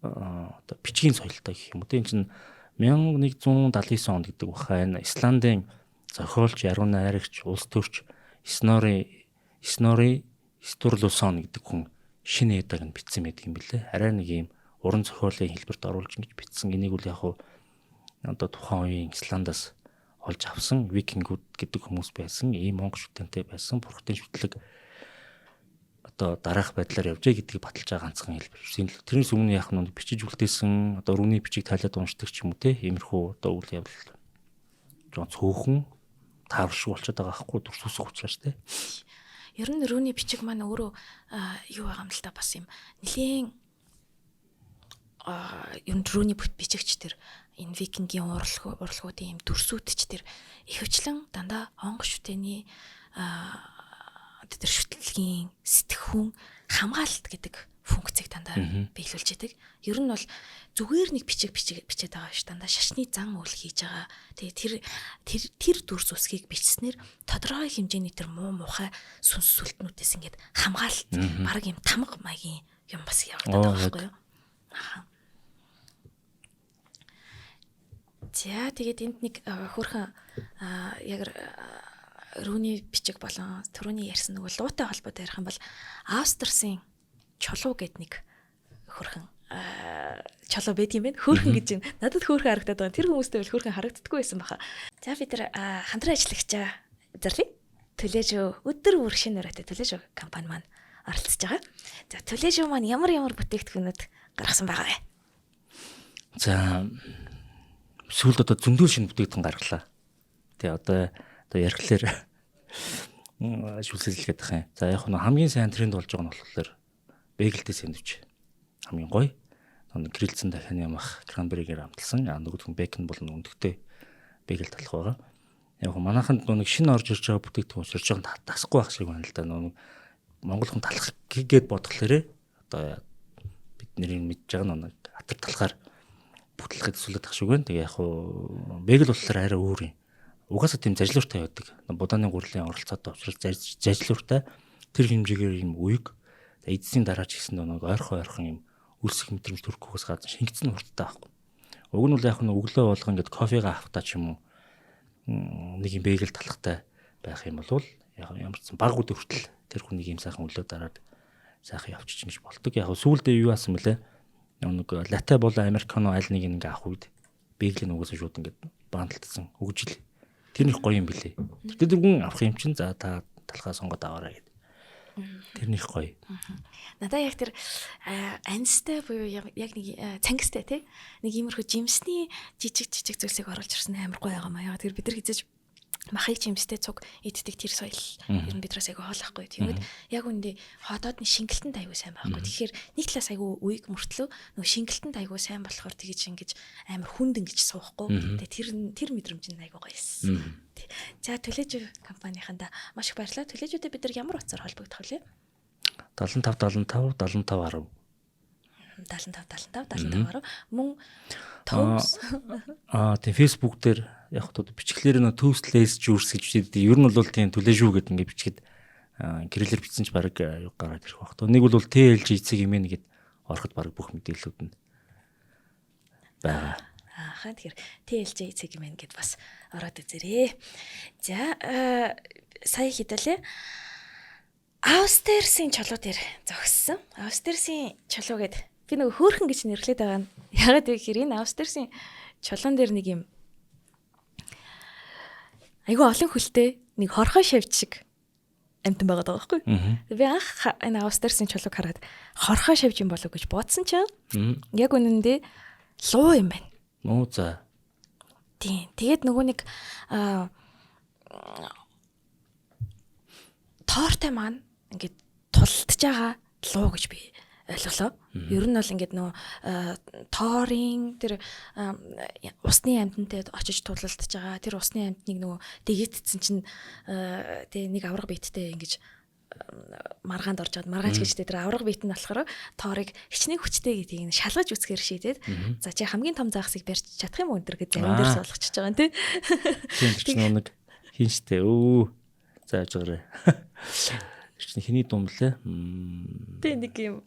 одоо бичгийн соёлтой гэх юм уу. Энэ чинь 1179 онд гэдэг баха энэ Исландын зохиолч, яруу найрагч, улс төрч Снори Стурлусон гэдэг хүн шинэ Эдаг нь бичсэн байдаг юм билээ. Арай нэг юм уран зохиолын хэлбэрт оруулж ингэж бичсэн. Энийг үл яг одоо тухайн үеийн Исландаас олж авсан викингүүд гэдэг хүмүүс байсан. Ийм монгол шүтэнтэй байсан. Бурхтын шүтлэг одоо дараах байдлаар явжээ гэдгийг баталж байгаа ганцхан хэлбэр. Тэрнээс өмнө яг нь бичиж үлдээсэн одоо рүүний бичиг тайлаад уншдаг ч юм уу те. Иймэрхүү одоо үйл явдал жоон цөөхөн тааваршиг болчиход байгаа хгүй дүрсүүсэх учраас те. Ер нь рүүний бичиг маань өөрөө юу байгаа юм л та бас юм нэлийн ер нь рүүний бичигч тэр энэ викингийн урлагуудын юм дүрсүүдч тэр ихэвчлэн дандаа онгоц шүтэний тэр шүтлэгийн сэтгхүүн хамгаалалт гэдэг функцийг дандаа биелүүлж яадаг. Ер нь бол зүгээр нэг бичиг бичээд байгаа ш дандаа шашны зан үйл хийж байгаа. Тэгээ тэр дүрс үсгийг бичснээр тодорхой хэмжээний тэр муу мухай сүнс сүлтнүүдээс ингээд хамгаалалт баг юм тамга маягийн юм бас явагдаад байгаа байхгүй юу? За тэгээд энд нэг хөрхөн яг рүүний бичиг болон түрүүний ярьсан нэг луутай холбоотой ярих юм бол Австрийн чулуу гэдэг нэг хөрхөн чулуу байдаг юм байна. Хөөрхөн гэж юм. Надад хөөрхөн харагдаад байгаа. Тэр хүмүүстэй бол хөөрхөн харагддаггүй байсан баха. За бид нар хамтран ажиллагчаа зарлая. Төлөөжөө өдөр бүр шинэ өрөөтэй төлөөжөө компани маань оролцож байгаа. За төлөөжөө маань ямар бүтээгдэхүүнүүд гаргасан байгаа вэ? За сүүлд одоо зөндөө шинэ бүтээгдэхүүн гаргалаа. Тэгээ одоо ярихлаар шүлсэлгээд байгаа юм. За яг нь хамгийн сайн тренд болж байгаа нь болохоор бэгэлтэй сэндвич. Хамгийн гоё. Грилцэн дахианы ямах кранберигээр амталсан. Нөгөөх нь бэкон болон өндөгтэй бэгэл талах байгаа. Яг манайханд нэг шинэ орж ирж байгаа бүтээгдэхүүн өсөрж байгаа тасахгүй байх шиг байна л да. Монгол хүн талах гээд бодглохлээрээ одоо бидний мэдж байгаа нэг атар талахаар бүтлэхэд сүлээд тах шиг байна. Тэгээ яг бэгэл болохоор арай өөр юм. Угаасаа тийм зажлууртай байдаг. Будааны гурилын оролцоотой учраас зажлууртай тэр хэмжээгээр юм үеиг эдсийн дараач гэсэн нэг ойрхон юм үлсэх мэдрэмж төрөхгүйс гадна шингэцэн хурдтай байхгүй. Уг нь бол яг нь өглөө болгон ингээд кофега авахтаа ч юм уу нэг юм бэгэл талахтай байх юм бол ямар ч баг үдэ хүртэл тэр хүнийг юм сайхан өглөө дараад сайхан явчих гэж болдог. Яг сүүлдээ юу яасан бэлээ? Нэг латте болон американо аль нэг ингээ авах үед бэглийг угаасаа шууд ингээд баанталтсан өгж ил. Тэр нэг гоё юм бэлээ. Тэр дөрвөн авах юм чинь за та талхаа сонгоод аваарай гэдэг. Тэр нэг гоё. Надаа яг тэр анистай буюу яг нэг цангистай тий. Нэг иймэрхүү жимсний жижиг зүйлсийг оруулж ирсэн амар гоё байгаа маа. Яг тэр бид нар хизэж махыг жимстэй цуг иддэг тэр соёл ер нь бидраас айгүй хоол ахгүй. Тэгээд яг үндэ хотоодны шингэлтэнд айгүй сайн байхгүй. Тэгэхээр нэг талаас айгүй үеиг мөртлөө нөгөө шингэлтэнд айгүй сайн болохоор тэгэж ингэж амар хүнд ингэж суухгүй. Тэгээд тэр мэдрэмж нь айгүй гоё эссэн. За Төлөөжөө компанийнханда маш их баярлалаа. Төлөөжөөдөө бид нар ямар утсаар холбогдох вэ? 75 75 75 мөн төвс тийм Facebook дээр яг хөө бичглээр нөө төвслэс жүүрс гэж бичээд ер нь бол тийм Төлөөжөө гэдэг ингээд бичгээд гэрэлэр бичсэн ч баг гараад ирэх баг. Нэг бол TLG эцэг юм гээд ороход баг бүх мэдээллүүд нь байгаа. Ахаа тэгэхээр TLJ эцэг юм гээд бас ороод үзээрэй. За сая хідэлээ Австерсийн чулуу дээр зогссон. Австерсийн чулуу гэд би нэг хөөхөн гэж нэрлээд байгаа нь. Ягаад гэвэл энэ Австерсийн чулуун дээр нэг юм айгүй олон хөлтэй нэг хорхоо шавж шиг амтан байгаа даа байхгүй. Би анх энэ Австерсийн чулууг хараад хорхоо шавж юм болов гэж бодсон чинь яг үнэндээ луу юм байна. Муу за. Тийм. Тэгээд нөгөө нэг тоортой маань ингээд тултж байгаа луу гэж би ойлголоо. Ер нь бол ингээд нөгөө тоорын тэр усны амьтантай очиж тулалдж байгаа. Тэр усны амьтныг нөгөө дэгэтсэн чинь тэг нэг авраг биеттэй ингэж маргаанд орж аваад маргаанч гэжтэй тэр авраг биет нь болохоор тоорыг хичнээн хүчтэй гэдгийг шалгаж үсгээр шийдээд за чи хамгийн том загсыг барьж чадах юм уу өнтер гэж зарим дээр суулгачихж байгаа юм тий. Тийм чинь нэг хинштэй зааж байгаарэ. Чинь хиний дум блэ? Тэ нэг юм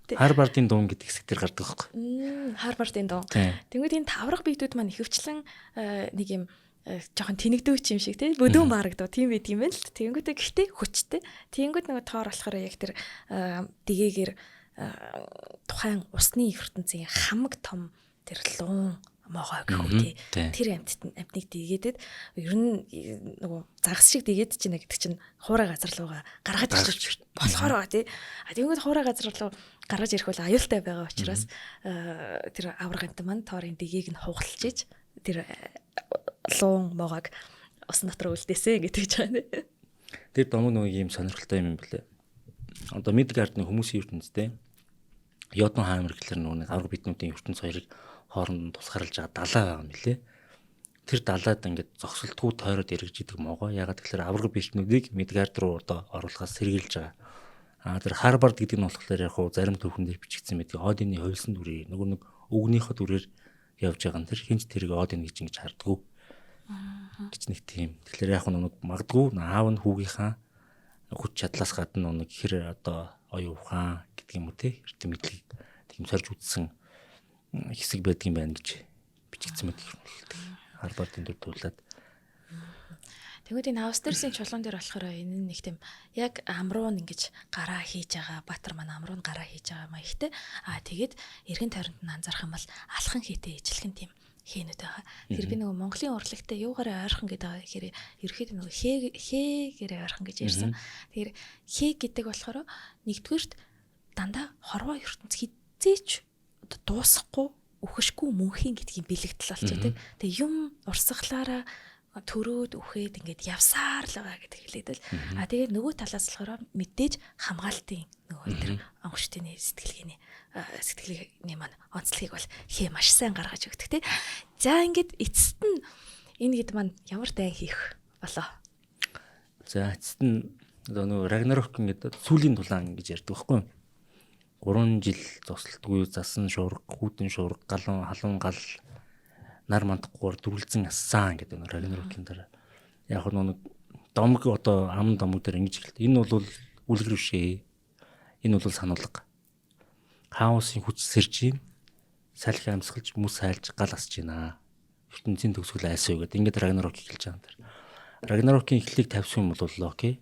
Харвардын дум гэдэг хэсэг дээр гардаг байхгүй. Харвардын дум. Тэнгүүд энэ тавраг биетүүд маань ихэвчлэн нэг юм жоохон тэнэгдөөч юм шиг тий бөдөн барагдав тийм байт юм байна л. Тэнгүүдээ гэхдээ хүчтэй. Тэнгүүд нөгөө тоор болохоор яг тэр дэгээгээр тухайн усны ертөнцийн хамаг том тэр луун могоо гэхүү тий тэр амьтныг дэгээдэд ер нь нөгөө загас шиг дэгээд чинь гэдэг чинь хуурай газар руугаа гаргаж ирж болохоор тий тэнгүүд хуурай газар руу гаргаж ирэх бол аюултай байгаа учраас тэр авраг амт маань тоорын дэгийг нь хугалж иж тэр луун могоог усан дотор үлдээсэ гэж хэлж байгаа нэ. Тэр дом нэг юм сонирхолтой юм блэ. Одоо Midgard-ны хүмүүсийн ертөнцтэй Йодон хаамар гэхэлэр нэг авраг биднүүдийн ертөнц хоёрыг хооронд нь тусгаарлаж байгаа далаа байгаа юм лээ. Тэр далаад ингээд зогсолтгүй тойроод эргэж идэг могоо. Ягаад гэхээр авраг биднүүдийг Midgard руу одоо оруулахаас сэргийлж байгаа. Тэр Harvard гэдэг нь болохоор яг хуу зарим төвхөн дээр бичигдсэн байдаг. Одины хувьсан дүрээ нөгөө нэг өвгнийхөө дүрээр явж байгаа нь тэр хинч тэрэг Один гэж ингэж хардггүй. Гэж нэг тийм. Тэгэхээр яг нэг магадгүй аав нь хүүгийнхаа хүч чадлаас гадна нэг хэр одоо оюу ухаан гэдэг юм уу те эрдэм мэдлийг тийм сорж үтсэн хэсэг байдаг юм байна гэж бичигдсэн байдаг юм л дээ. Харвардын дүр тулаад. Тэгвэл энэ Австерсийн чулуун дээр болохоор энэ нэг тийм яг амруу нь ингэж гараа хийж байгаа Баатар маань амруу нь гараа хийж байгаа маягтай. Тэгээд эргэн тойронд нь анзаарах юм бол алхан хийтэй ижилхэн тийм хээнүүд байгаа. Тэр би нөгөө Монголын урлагтай юугаараа ойрхон гэдэг байгаа гэхээр ерөөхдөө нөгөө хээгээрээ ойрхон гэж ярьсан. Тэгэхээр хээ гэдэг болохоор нэгдүгээрт дандаа хорвоо ертөнц хизээч дуусахгүй үхэшгүй мөнхийн гэдгийг бэлэгдэл болчихдаг. Тэгээ юм урсгалаараа төрөөд үхээд ингээд явсаар л байгаа гэдэг хэлээдэл. Тэгээд нөгөө талаас болохоор мэдээж хамгаалтын нөгөө тэр онгоцны сэтгэлгээний маань онцлогийг бол хээ маш сайн гаргаж өгдөг тий. За ингээд эцэст нь энэ хэд маань ямар дайн хийх болоо. За эцэст нь нөгөө Рагнарёк ингээд сүүлийн тулаан гэж ярьдаг байхгүй юу? 3 жил зогсолтгүй засан шуурга, хүүтэн шуурга, халуун гал нар мандахгүйгээр дүрлцэн ассан гэдэг нэг Рагнарёкийн дараа. Яг нэг домог одоо ам домог дээр ингэж хэлдэг. Энэ бол үлгэр бишээ. Энэ бол сануулга. Хаосын хүч сэрж юм. Салхи амьсгалж, мөс хайлж, гал асж байна. ертөнцийн төгсгөл айсаа гэдэг ингээд Рагнарёк эхэлж байгаа юм дэр. Рагнарёкийн эхлэлийг тавьсан юм бол окей.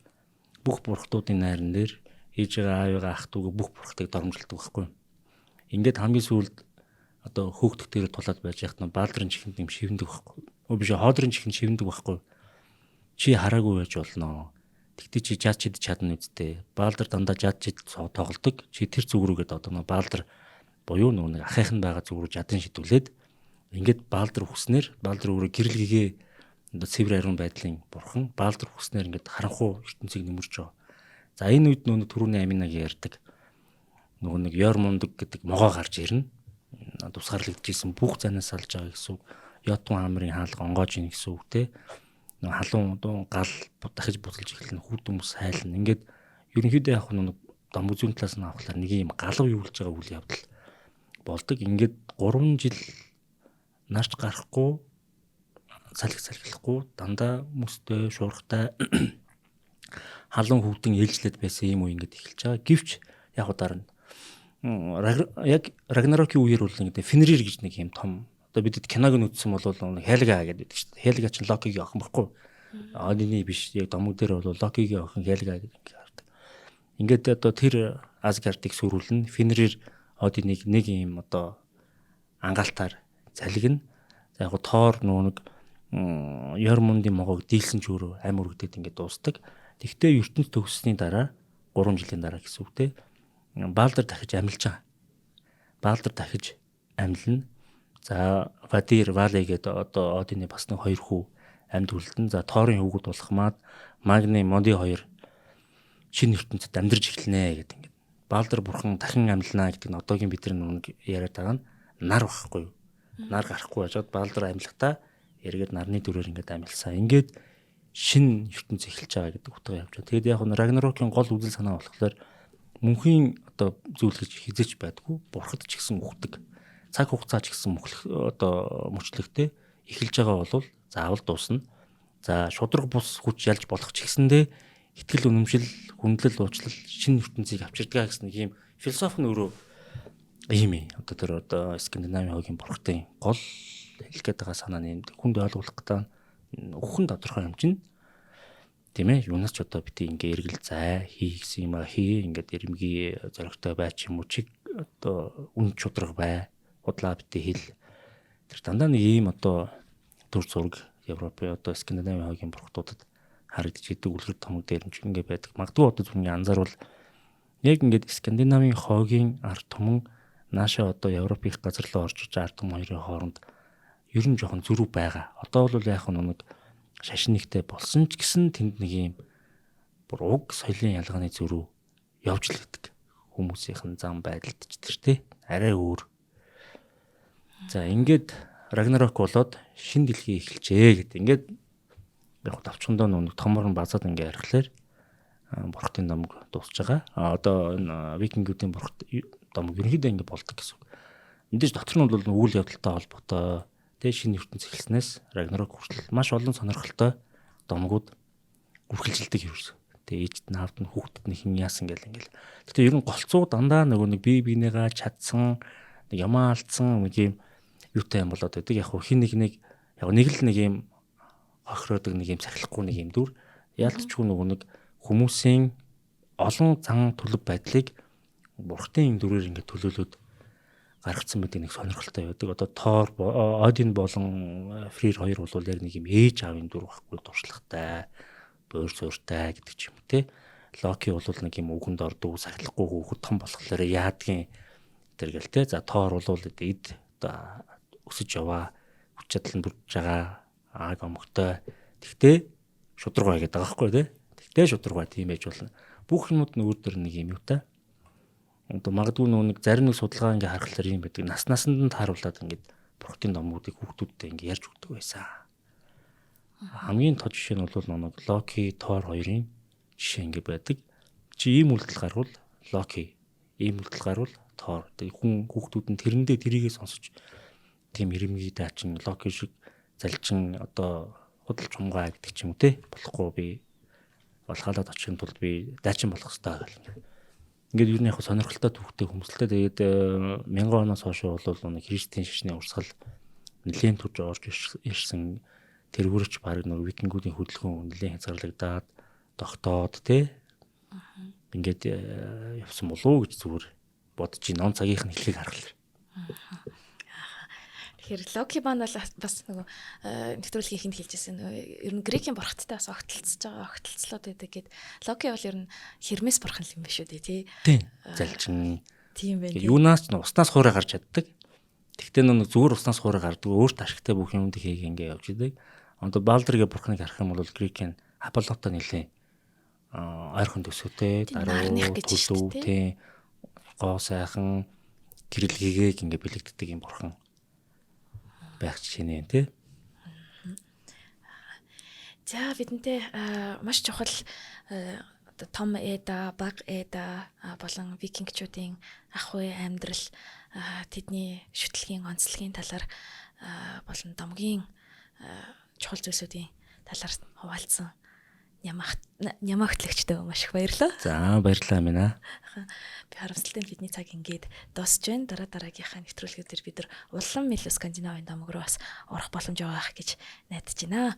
Бүх бурхтуудын найран дээр ээжээ аавыгаа ах トゥ бүх бурхтыг дормжилдаг байхгүй. Ингээд хамгийн сүүлд одоо хөөгдөх дээр тулаад байж яхад нь баалдрын чихэнд юм шивндэг байхгүй. Өө биш хоодрын чихэнд шивндэг байхгүй. Чи хараагүй байж болно. Тэгтээ чи жад чид чадна үсттэй. Баалдар дандаа жад чид тоглодог. Чи тэр зүг рүүгээд одоо нөгөө баалдар буюу нөгөө нэг ахыхын байгаа зүг рүү жадан шидүүлээд ингээд баалдар хүснээр баалдар өөрөө гэрэлгээ одоо цэвэр ариун байдлын бурхан баалдар хүснээр ингээд харанхуй ертөнцийг нөмөрч байгаа. За энэ үед нөгөө түрүүний Аминаг ярьдаг нөгөө нэг ёр мундаг гэдэг могоо гарч ирнэ. Тусгаарлагдчихсэн бүх занаас алж байгаа гэсэн үг. Ятун хаамрын хаалга онгоож ийн гэсэн үг те. Нөгөө халуун дун гал дахиж буцалж эхэлнэ. Хүүт хүмүүс хайлна. Ингээд ерөнхийдөө яг нэг дом үзүүн талаас нь авахлаар нэг юм галав юулж байгаа үйл явдал болдог. Ингээд 3 жил нарч гарахгүй салхилахгүй дандаа хүмүүстэй шуурхтай халуун хөвдөн ээлжлээд байсан юм уу ингээд эхэлж байгаа. Гэвч яг удаар нь яг Рагнарокийн үеэр бол ингээд Фенрир гэж нэг юм том одоо бидэд киног нь үзсэн бол нэг Хелга гэдэг шүү дээ. Хелга ч Локигийн охин баггүй. Одины биш яг домог дээр бол Локигийн охин Хелга гэдэг ингээд хардаг. Ингээд одоо тэр Асгардыг сүрүүлнэ. Фенрир Одиныг нэг юм одоо ангаалтаар залгина. За яг Тоор нөгөө нэг Йормундын могоог дийлсэн ч өөрөө амь өргөдөд ингээд дуустдаг. Тэгвэл ертөнц төгссөний дараа 3 жилийн дараа гэсэн үг те. Баалдар дахиж амилж байгаа. Баалдар дахиж амилна. За Вадир Вале гэдэг одоо Одины бас нэг 2 хүү амьд үлдэн. За Тоорын хөвгүүд болох Магни Моди 2 шинэ ертөнцид амьдарч эхэлнэ гэдэг ингээд. Баалдар бурхан дахин амилнаа гэдэг нь одоогийн бид нар яриад байгаа нь нар багхгүй юу? Нар гарахгүй байжгаад Баалдар амилахдаа эргээд нарны дүрээр ингээд амилсан. Ингээд шинэ ертөнц эхэлж байгаа гэдэг утга явж байгаа. Тэгээд яг нь Рагнарокийн гол үзэл санаа болохоор мөнхийн одоо зүйл гэж хизээч байдгүй. Бурхад ч гэсэн үхдэг. Цаг хугацаа ч гэсэн одоо мөчлөгтэй эхэлж байгаа бол заавал дуусна. За шудраг бус хүч ялж болох ч гэсэндээ итгэл үнэмшил, хүндлэл, уучлал шинэ ертөнцийг авчирдгаа гэсэн нэг юм философи нь өөрөө ийм ээ. Одоо тэр одоо Скандинавийн хогийн бурхтын гол хэлэх гээд байгаа санаа нь хүнд ойлгох гэдэг нь өхөн тодорхой хэмжин тийм ээ. Юунаас ч одоо бити ингээ эргэл зай хий гэсэн юм а хий ингээд эрэмгийн зоригтой бай ч юм уу чиг одоо үн чудраг бай удлаа бити хэл тэр дандаа нэг ийм одоо төр зураг Европын одоо Скандинавийн хогийн бурхтуудад харагдаж идэг үлгэр томог дээр нь ч ингээ байдаг. Магадгүй одоо зүрхний анзаарвал яг ингээд Скандинавийн хогийн ард түмэн наашаа одоо Европын их газар руу орж иж ард түмэн хоёрын хооронд ер нь жоохон зөрүү байгаа. Одоо бол яг нэг шашинигтэй болсон ч гэсэн тэнд нэг юм бүр уг соёлын ялгааны зөрүү явж л гэдэг. Хүмүүсийнхэн зам байдалд ч тэр те арай өөр. За ингээд Рагнарок болоод шин дэлхий эхэлжээ гэдэг. Ингээд яг давчхандаа нэг томор нь базаад ингээ ярихлаар бурхтын домог дуусж байгаа. Одоо энэ викингүүдийн бурхт домог ерөнхийдөө ингээ болдог гэсэн. Мэдээж дотор нь бол үйл явдалтай холбоотой тэг шинэ ертөнц эхэлснээс Рагнарок хүртэл маш олон сонирхолтой домогууд үргэлжилдэг юм. Тэг ээжд наавд нь хүүхдэд нь хэн яасан гэл ингээл. Гэтэ ер нь голцоо дандаа нөгөө нэг бие биенийгаа чадсан нэг ямаа алдсан нэг юм юутай юм болоод байдаг. Яг хин нэг яг нэг л нэг юм охироодаг нэг юм сахилахгүй нэг юм дүр яалтчгүй нөгөө нэг хүмүүсийн олон зан төлөв байдлыг бурхтын дүрээр ингээд төлөөлөд гаргацсан байдаг нэг сонирхолтой байдаг. Одоо Тоор Один болон Фрир хоёр бол яг нэг юм ээж аавын дүр байхгүй туршлагатай, бөөр сууртай гэдэг ч юм те. Локи бол нэг юм үгэнд ордог, сахилахгүй хүүхэд том болохоор яадгийн тэр гэл те. За Тоор бол эд одоо өсөж яваа, хүч чадал нь бүрдэж байгаа, ааг омогтой. Тэгтээ шудраг бай гэдэг байгаа байхгүй те. Тэгтээ шудраг бай тийм байж болно. Бүх юмуд нь өөр дөр нэг юм юу та. Одоо магадгүй нэг зарим нэг судалгаа ингээ харахаар юм байдаг. Насанд нь тааруулаад ингээд бурхтын домуудыг хүүхдүүдтэй ингээ ярьж өгдөг байсан. Хамгийн тод жишээ нь бол нэг Локи, Тоор хоёрын жишээ ингээ байдаг. Чи ийм үйлдэл гарвал Локи, ийм үйлдэл гарвал Тоор. Тэг хүн хүүхдүүд нь тэрэндээ тэрийгээ сонсож тийм ирэмгий даачин Локи шиг залчин одоо худалч хумгаа гэдэг ч юм уу те. Болохгүй би балхалаад очихын тулд би даачин болох хэрэгтэй гэл. Ингээд юу нэг яг сонирхолтой төвхтэй хүмүүстэй тэгээд 1000 оноос хойш бол нэг христийн шашны урсгал нэлээд төрж орж ирсэн тэргүүрч баг нэг викингүүдийн хөдөлгөөн нэлээд хязгаарлагдаад тогтоод те ингээд явсан болов уу гэж зүгээр бодож ин он цагийнх нь хэлхийг харгалаа. Тэгэхээр Локи баан бол бас нөгөө нэвтрүүлгийн хинт хэлжсэн нөгөө ер нь грекийн бурхттай бас огтлцож байгаа огтлцлоод байдаг гэд Локи бол ер нь Хермес бурхан юм биш үү тий. Тийм. Залчин. Тийм байх. Юунаас ч уснаас хуурай гарч чаддаг. Тэгтээ нэг зүгээр уснаас хуурай гардаг өөрт ашигтай бүх юмд хийх ингээ явж идэг. Одоо Балдергийн бурхныг харах юм бол грекийн Аполлотой нэлээ ойрхон төсөөтэй дараа төлөв тий гоо сайхан гэрэл гэгээг ингээ бэлэгддэг юм бурхан байх жишээ нэ тий. За бидэнтэй маш чухал том эда, баг эда болон викингчүүдийн ахуй амьдрал тэдний шүтлгийн онцлогийн талаар болон домгийн чухал зүйлсүүдийн талаар хуваалцсан нямагтлагчтай маш их баярлалаа. За баярлалаа минь. Би харамсалтай нь бидний цаг ингээд дуусж байна. Дараагийнхаа нэвтрүүлгээр бид нар улам илүү Скандинавын домог руу бас орох боломж байгаа гэж найдаж байна.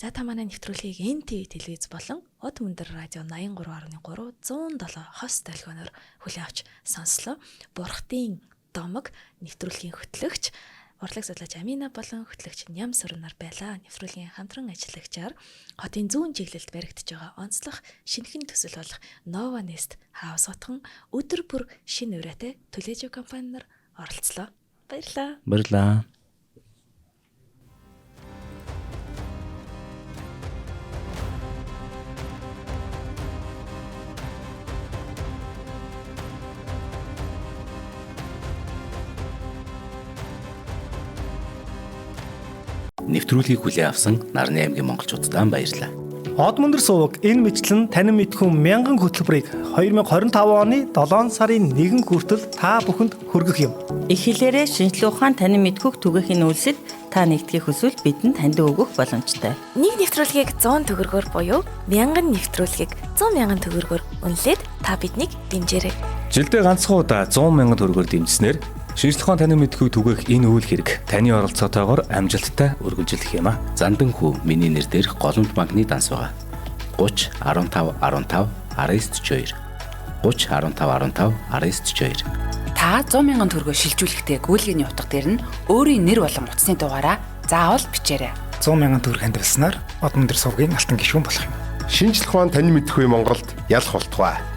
За та манай нэвтрүүлгийг NTV телевиз болон Од Мөндөр радио 83.3 107 хос долгионоор хүлээн авч сонслоо. Бурхтын домог нэвтрүүлгийн хөтлөгч урлаг судлаач Амина болон хөтлөгч Ням Сурнаар байлаа. Нэвтрүүлгийн хамтран ажиллагчаар хотын зүүн чиглэлд баригдаж байгаа онцлог шинэхэн төсөл болох Nova Nest House хотхон өдөр бүр шинэ ураатай төлөөжөө компаниар оролцлоо. Баярлалаа. Баярлалаа. Нэвтрүүлгийг хүлээн авсан Нарны аймгийн монголчуудаа баярлалаа. Од Мөндөр суваг энэ мэтлэн танин мэдхүн мянган хөтөлбөрийг 2025 оны 7 сарын 1 хүртэл та бүхэнд хүргэх юм. Их хэлээрээ шинжлэх ухаан танин мэдхүг түгээхийн үйлсэд та нэгтгэх хүсвэл бидэнд таньд өгөх боломжтой. Нэг нэвтрүүлгийг 100 төгрөгөөр буюу 1000 нэвтрүүлгийг 100,000 төгрөгөөр үнэлээд та биднийг дэмжээрэй. Жилдээ ганцхан удаа 100,000 төгрөгөөр дэмжснээр шинжлэх ухаан танин мэдхүг түгээх энэ үйл хэрэг таны оролцоотойгоор амжилттай үргэлжлэх юм а. Зандан хүү миний нэр дээрх голомт банкны данс байгаа. 30 15 15 1942 30 15 15 1942 Та 100,000 төгрөгөөр шилжүүлэхдээ гүйлгээний утга дээр нь өөрийн нэр болон утасны дугаараа заавал бичээрэй. 100,000 төгрөг хандвалснаар Од Мөндөр сувгийн алтан гишүүн болох юм. Шинжлэх ухаан танин мэдхгүй Монголд ялах болтугай.